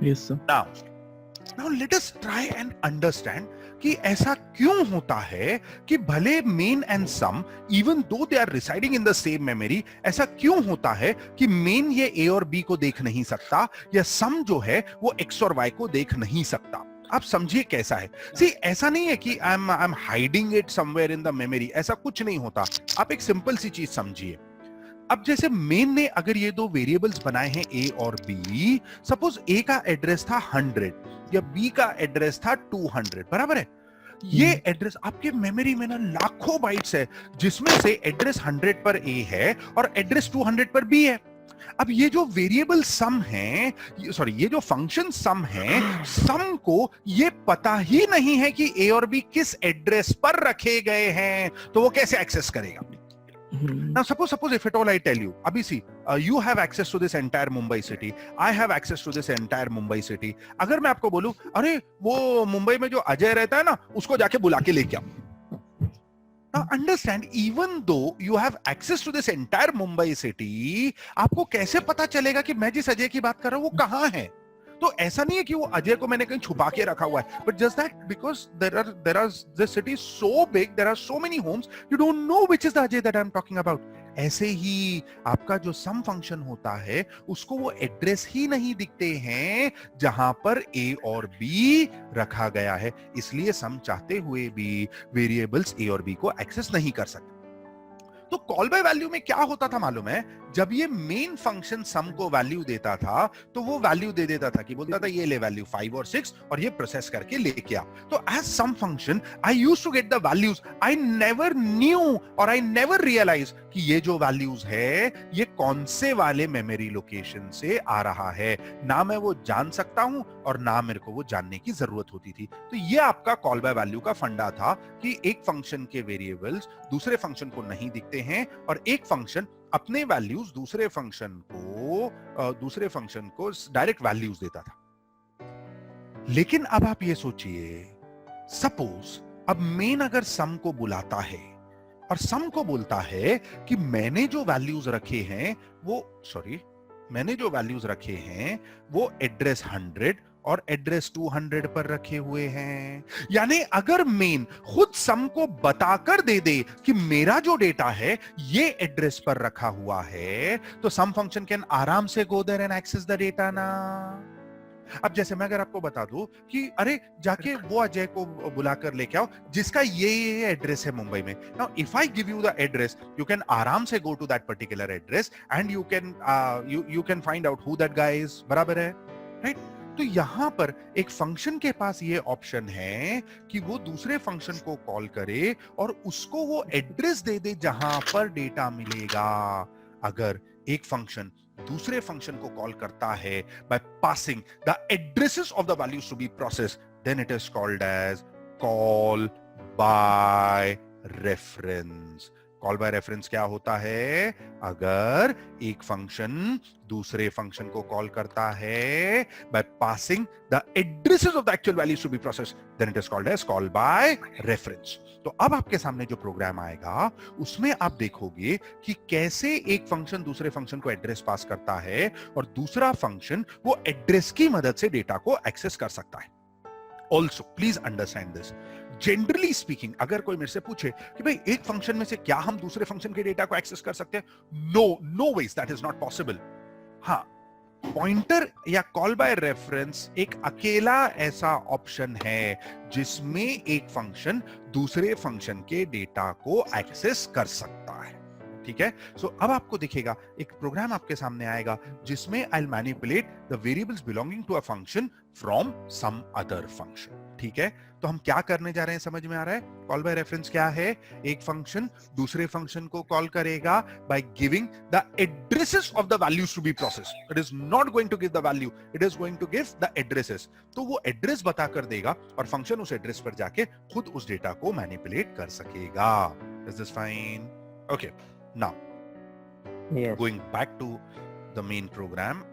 Yes, sir. Now let us try and understand कि ऐसा क्यों होता है कि भले main and some even though they are residing in the same memory, ऐसा क्यों होता है कि मेन ये ए और बी को देख नहीं सकता, या सम जो है वो एक्स और वाई को देख नहीं सकता. आप समझिए कैसा है. सी ऐसा नहीं है कि I am hiding it somewhere in the memory, ऐसा कुछ नहीं होता. आप एक सिंपल सी चीज समझिए. अब जैसे मेन ने अगर ये दो वेरिएबल्स बनाए हैं ए और बी, सपोज ए का एड्रेस था 100 या बी का एड्रेस था 200, बराबर है. ये एड्रेस आपके मेमोरी में ना लाखों बाइट्स है, जिसमें से एड्रेस 100 पर ए है और एड्रेस 200 पर बी है. अब ये जो वेरिएबल सम है, सॉरी ये जो फंक्शन सम है, सम को ये पता ही नहीं है कि ए और बी किस एड्रेस पर रखे गए हैं, तो वो कैसे एक्सेस करेगा. Now suppose if at all I tell you, Abhi see, you have access to this entire Mumbai city, I have access to this entire Mumbai city. अगर मैं आपको बोलूं, अरे वो मुंबई में जो अजय रहता है ना, उसको जाके बुला के लेके आओ. Now understand, even though you have access to this entire Mumbai city, आपको कैसे पता चलेगा कि मैं जिस अजय की बात कर रहा हूं वो कहां है. तो ऐसा नहीं है कि वो अजय को मैंने कहीं छुपा के रखा हुआ है, but just that because there are this city so big, there are so many homes, you don't know which is the Ajay that I am talking about. ऐसे ही आपका जो सम फंक्शन होता है उसको वो एड्रेस ही नहीं दिखते हैं जहां पर ए और बी रखा गया है, इसलिए सम चाहते हुए भी वेरिएबल्स ए और बी को एक्सेस नहीं कर सकते. तो कॉल बाय वैल्यू में क्या होता था मालूम है, जब ये मेन फंक्शन सम को वैल्यू देता था तो वो वैल्यू दे देता था कि बोलता था ये ले वैल्यू 5 और 6 और ये प्रोसेस करके लेके आ। तो as some function I used to get the values, I never knew और आई नेवर रियलाइज कि ये जो वैल्यूज है ये कौन से वाले मेमोरी लोकेशन से आ रहा है, ना मैं वो जान सकता हूं और ना मेरे को वो जानने की जरूरत होती थी। तो ये आपका कॉल बाय वैल्यू का फंडा था कि एक फंक्शन के वेरिएबल्स दूसरे फंक्शन को नहीं दिखते हैं और एक फंक्शन अपने वैल्यूज दूसरे फंक्शन को डायरेक्ट वैल्यूज देता था। लेकिन अब आप ये सोचिए, सपोज अब मेन अगर सम को बुलाता है और सम को बोलता है कि मैंने जो वैल्यूज रखे हैं वो एड्रेस 100 और एड्रेस 200 पर रखे हुए हैं। यानी अगर मेन खुद सम को बताकर दे दे कि मेरा जो डेटा है ये एड्रेस पर रखा हुआ है, तो सम फंक्शन कैन आराम से go there and access the data ना। अब जैसे मैं अगर आपको बता दूं कि अरे जाके वो अजय को बुलाकर लेके आओ जिसका ये एड्रेस है मुंबई में, now if I give you the address you can आराम से go to that particular address and you can find out who that guy is, बराबर है, राइट? तो यहां पर एक फंक्शन के पास ये ऑप्शन है कि वो दूसरे फंक्शन को कॉल करे और उसको वो एड्रेस दे दे जहां पर डेटा मिलेगा। अगर एक फंक्शन दूसरे फंक्शन को कॉल करता है by passing the addresses of the values to be processed, then it is called as call by reference. Call by reference क्या होता है? अगर एक फंक्शन दूसरे फंक्शन को कॉल करता है by passing the addresses of the actual values to be processed, then it is called as call by reference. तो अब आपके सामने जो प्रोग्राम आएगा उसमें आप देखोगे कि कैसे एक फंक्शन दूसरे फंक्शन को एड्रेस पास करता है और दूसरा फंक्शन वो एड्रेस की मदद से डेटा को एक्सेस कर सकता है। Also please understand this, generally speaking अगर कोई मेरे से पूछे कि भाई एक फंक्शन में से क्या हम दूसरे फंक्शन के डेटा को एक्सेस कर सकते हैं, no ways, that is not possible. हाँ, पॉइंटर या कॉल बाय रेफरेंस एक अकेला ऐसा ऑप्शन है जिसमें एक फंक्शन दूसरे फंक्शन के डेटा को एक्सेस कर सकता है। ठीक है, सो अब आपको दिखेगा एक प्रोग्राम आपके सामने आएगा जिसमें I will manipulate the variables belonging to a function from some other function. ठीक है, तो हम क्या करने जा रहे हैं समझ में आ रहा है? कॉल बाय रेफरेंस क्या है? एक फंक्शन दूसरे फंक्शन को कॉल करेगा by giving the addresses of the values to be processed. It is not going to give the value, it is going to give the addresses. तो वो address बताकर देगा और फंक्शन उस एड्रेस पर जाके खुद उस डेटा को मैनिपुलेट कर सकेगा। Is this fine? Okay, now Yes. going back to the main program,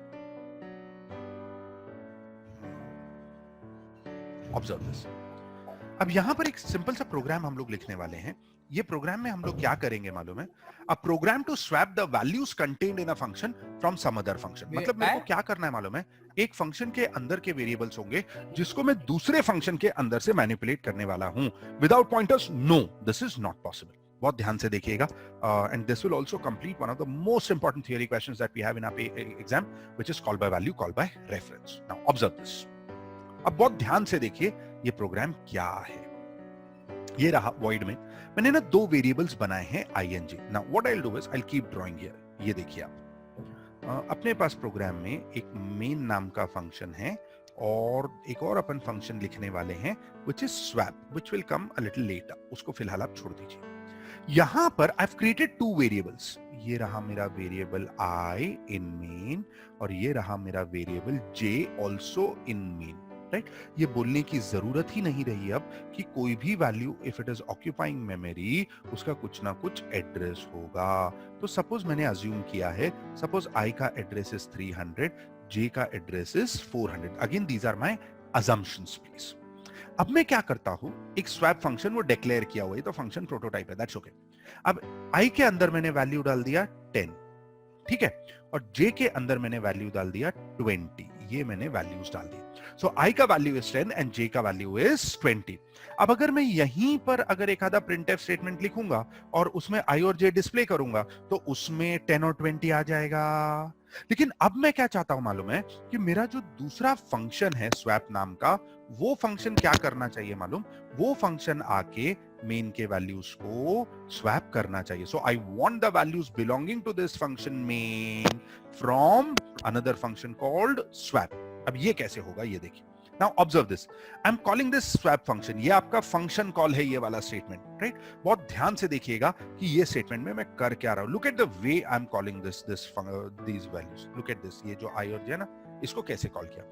observe this. अब यहां पर एक सिंपल सा प्रोग्राम हम लोग लिखने वाले हैं। ये प्रोग्राम में हम लोग क्या करेंगे मालूम है? A program to swap the values contained in a function from some other function. मतलब मेरे को क्या करना है मालूम है? एक फंक्शन के अंदर के वेरिएबल्स होंगे जिसको मैं दूसरे फंक्शन के अंदर से मैनिपुलेट करने वाला हूं। Without pointers, no, this is not possible. बहुत ध्यान से देखिएगा, and this will also complete one of the most important theory questions that we have in our exam, which is call by value, call by reference. Now observe this. अब बहुत ध्यान से देखिए ये प्रोग्राम क्या है। ये रहा वॉइड में मैंने ना दो वेरिएबल्स बनाए हैं ing। Now what I will do is I will keep drawing here. ये देखिए आप अपने पास प्रोग्राम में एक मेन नाम का फंक्शन है और एक और अपन फंक्शन लिखने वाले हैं which is swap, which will come a little letter. उसको फिलहाल आप छोड़ दीजिए। यहां पर I have created two variables. ये रहा मेरा वेरिएबल i इन मेन और ये रहा मेरा variable j also in main, right? ये बोलने की जरूरत ही नहीं रही अब कि कोई भी value if it is occupying memory उसका कुछ ना कुछ एड्रेस होगा। तो सपोज मैंने अज्यूम किया है, सपोज i का एड्रेस इज 300, j का address is 400। Again these are my assumptions please. अब मैं क्या करता हूं, एक स्वैप फंक्शन वो डिक्लेयर किया हुआ है, तो फंक्शन प्रोटोटाइप है, दैट्स ओके। अब i के अंदर मैंने वैल्यू डाल दिया 10, ठीक है, और j के अंदर मैंने वैल्यू डाल दिया 20। ये मैंने वैल्यूज डाल दी। सो i का वैल्यू इज 10 एंड j का वैल्यू इज 20। अब अगर मैं यहीं पर अगर एक आधा प्रिंटफ स्टेटमेंट लिखूंगा और उसमें i और j डिस्प्ले करूंगा तो उसमें 10 और 20 आ जाएगा। लेकिन अब मैं क्या चाहता हूं मालूम है कि मेरा जो दूसरा फंक्शन है स्वैप नाम का, वो फंक्शन क्या करना चाहिए मालूम? वो फंक्शन आके मेन के वैल्यूज को स्वैप करना चाहिए. So I want the values belonging to this function main from another function called swap. अब ये कैसे होगा ये देखिए. Now observe this. I'm calling this swap function. ये आपका फंक्शन कॉल है, ये वाला स्टेटमेंट, राइट? बहुत ध्यान से देखिएगा कि ये स्टेटमेंट में मैं कर क्या रहा हूं. Look at the way I'm calling these values. Look at this. ये जो I और J ना, इसको कैसे कॉल किया.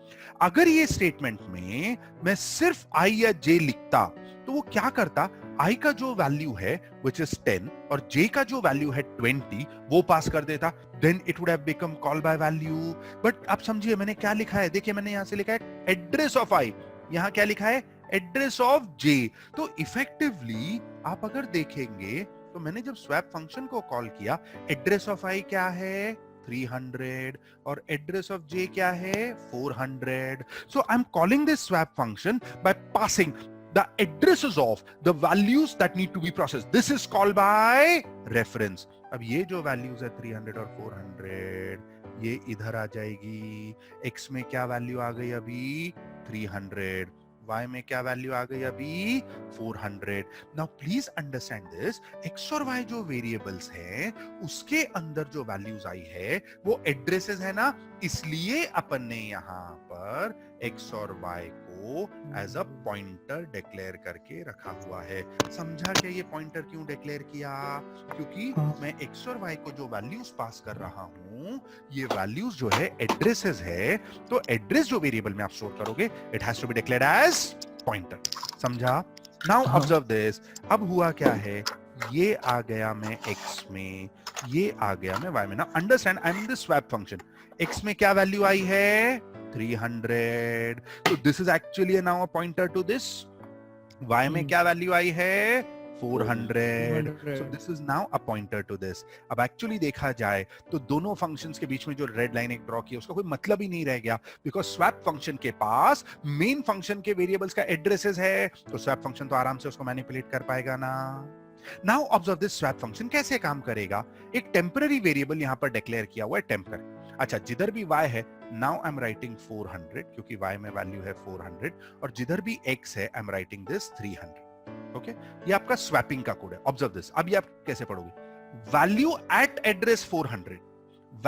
अगर ये स्टेटमेंट में मैं सिर्फ I या J लिखता तो वो क्या करता, I का जो वैल्यू है which is 10 और J का जो वैल्यू है 20 वो पास कर देता. Then it would have become call by value. But आप समझिए मैंने क्या लिखा है. देखिए मैंने यहां से लिखा है एड्रेस ऑफ I, यहां क्या लिखा है एड्रेस ऑफ J. तो इफेक्टिवली आप अगर देखेंगे तो मैंने जब स्वैप फंक्शन को कॉल किया, एड्रेस ऑफ I क्या है 300 और एड्रेस ऑफ J क्या है 400. So I'm calling this swap function by passing the addresses of the values that need to be processed. This is called by reference. अब ये जो वैल्यूज है 300 और 400 ये इधर आ जाएगी. x में क्या वैल्यू आ गई अभी 300, y में क्या वैल्यू आ गई अभी 400. Now please understand this, x और y जो वेरिएबल्स हैं उसके अंदर जो वैल्यूज आई है वो एड्रेसेस है ना, इसलिए अपन ने यहाँ पर x और y को एज अ पॉइंटर डिक्लेयर करके रखा हुआ है. समझा क्या ये पॉइंटर क्यों डिक्लेयर किया? क्योंकि मैं x और y को जो वैल्यूज पास कर रहा हूं ये वैल्यूज जो है एड्रेसेस है, तो एड्रेस जो वेरिएबल में आप स्टोर करोगे it has to be declared as pointer. समझा? Now observe this. अब हुआ क्या है, ये आ गया मैं x में, ये आ गया मैं y में. ना understand, I am in this swap function. x में क्या वैल्यू आई है 300. So this is actually now a pointer to this. Y में क्या वैल्यू आई है 400. So this is now a pointer to this. अब एक्चुअली देखा जाए तो दोनों फंक्शंस के बीच में जो रेड लाइन एक ड्रॉ की उसका कोई मतलब ही नहीं रह गया, बिकॉज स्वैप फंक्शन के पास मेन फंक्शन के वेरिएबल्स का एड्रेसेस है, तो स्वैप फंक्शन तो आराम से उसको मैनिपुलेट कर पाएगा ना. Now observe this swap function कैसे काम करेगा. एक टेम्पररी वेरिएबल यहां पर डिक्लेयर किया हुआ है टेम्पर. अच्छा, जिधर भी y है नाउ आई एम राइटिंग 400 क्योंकि y में वैल्यू है 400, और जिधर भी x है I am writing this 300. Okay, ये आपका स्वैपिंग का कोड है. Observe this. अब ये आप कैसे पढ़ोगे, value at address 400,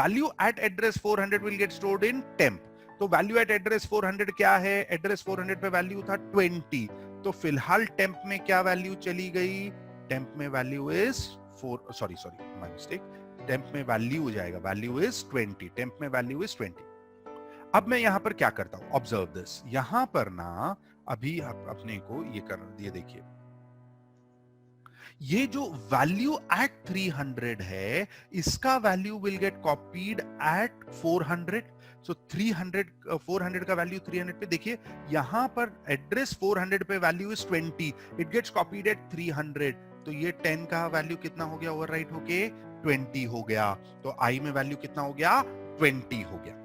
value at address 400 will get stored in temp. तो वैल्यू एट एड्रेस 400 क्या है, एड्रेस 400 पे वैल्यू था 20, तो फिलहाल टेम्प में क्या वैल्यू चली गई, टेम्प में value is 4, sorry my mistake, temp में वैल्यू हो जाएगा, वैल्यू इज 20, टेम्प में वैल्यू इज 20. अब मैं यहां पर क्या करता हूं, ऑब्जर्व दिस. यहां पर ना अभी आप अपने को ये कर दिए, देखिए ये जो वैल्यू एट 300 है इसका value will get copied at 400. So 400 का वैल्यू 300 पे, देखिए यहां पर एड्रेस 400 पे value is 20, it gets copied at 300. तो ये 10 का वैल्यू कितना हो गया ओवरराइट होके 20 हो गया. तो i में वैल्यू कितना हो गया 20 हो गया.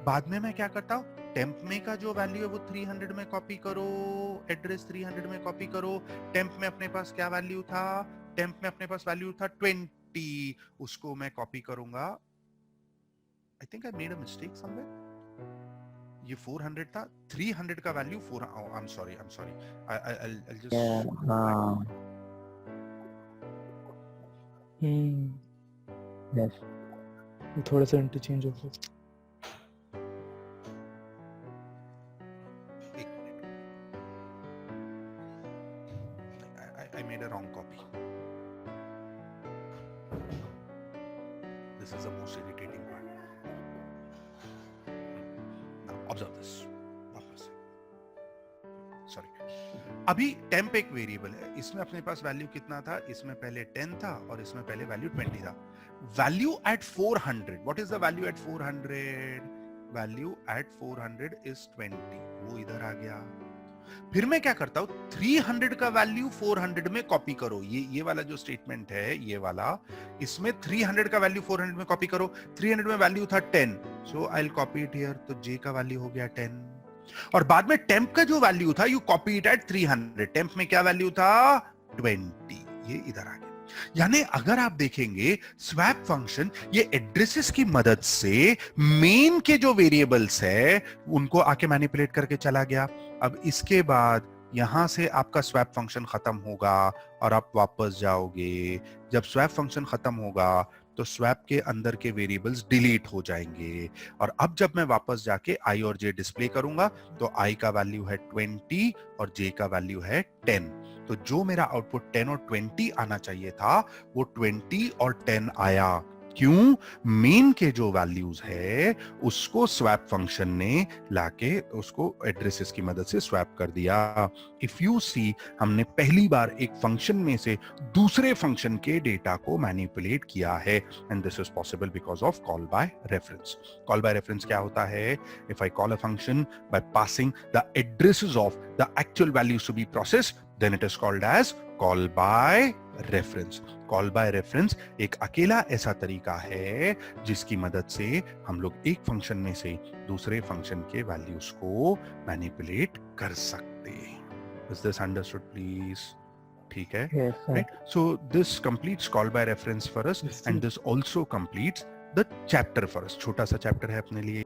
बाद में मैं क्या करता हूं, टेम्प में का जो वैल्यू है वो 300 में कॉपी करो, एड्रेस 300 में कॉपी करो. टेम्प में अपने पास क्या वैल्यू था, टेम्प में अपने पास वैल्यू था 20, उसको मैं कॉपी करूंगा. I think I made a mistake somewhere. ये 400 था, 300 का value 4, I am sorry I'll just yes, थोड़ा सा इंटरचेंज हो गया. I made a wrong copy. This is the most irritating part. Now observe this. वापस से. Sorry. अभी टेम्प एक वेरिएबल है, इसमें अपने पास वैल्यू कितना था, इसमें पहले 10 था और इसमें पहले वैल्यू 20 था. Value at 400, what is the value at 400, value at 400 is 20, वो इधर आ गया. फिर मैं क्या करता हूं, 300 का वैल्यू 400 में कॉपी करो. ये वाला जो स्टेटमेंट है ये वाला, इसमें 300 का वैल्यू 400 में कॉपी करो. 300 में वैल्यू था 10, so I will copy it here. तो j का वैल्यू हो गया 10, और बाद में टेम्प का जो वैल्यू था you copy it at 300. Temp में क्या वैल्यू था 20, ये इधर आ गया. यानी अगर आप देखेंगे स्वैप फंक्शन ये एड्रेसेस की मदद से मेन के जो वेरिएबल्स है उनको आके मैनिपुलेट करके चला गया. अब इसके बाद यहां से आपका स्वैप फंक्शन खत्म होगा और आप वापस जाओगे। जब स्वैप फंक्शन खत्म होगा तो स्वैप के अंदर के वेरिएबल्स डिलीट हो जाएंगे और अब जब मैं वापस जाके i और j डिस्प्ले करूंगा तो i का वैल्यू है 20 और j का वैल्यू है 10। तो जो मेरा आउटपुट 10 और 20 आना चाहिए था वो 20 और 10 आया। क्यों? मेन के जो वैल्यूज है उसको स्वैप फंक्शन ने लाके उसको एड्रेसेस की मदद से स्वैप कर दिया। इफ यू सी, हमने पहली बार एक फंक्शन में से दूसरे फंक्शन के डेटा को मैनिपुलेट किया है and this is possible because of call by reference. Call by reference क्या होता है? If I call a function by passing the addresses of the actual values to be processed, then it is called as call by reference. Call by reference एक अकेला ऐसा तरीका है जिसकी मदद से हम लोग एक फंक्शन में से दूसरे फंक्शन के वैल्यूज को मैनिपुलेट कर सकते हैं। Is this understood please? ठीक है, Yes, sir. right? So this completes call by reference for us, Yes, and sir. this also completes the chapter for us. छोटा सा चैप्टर है अपने लिए।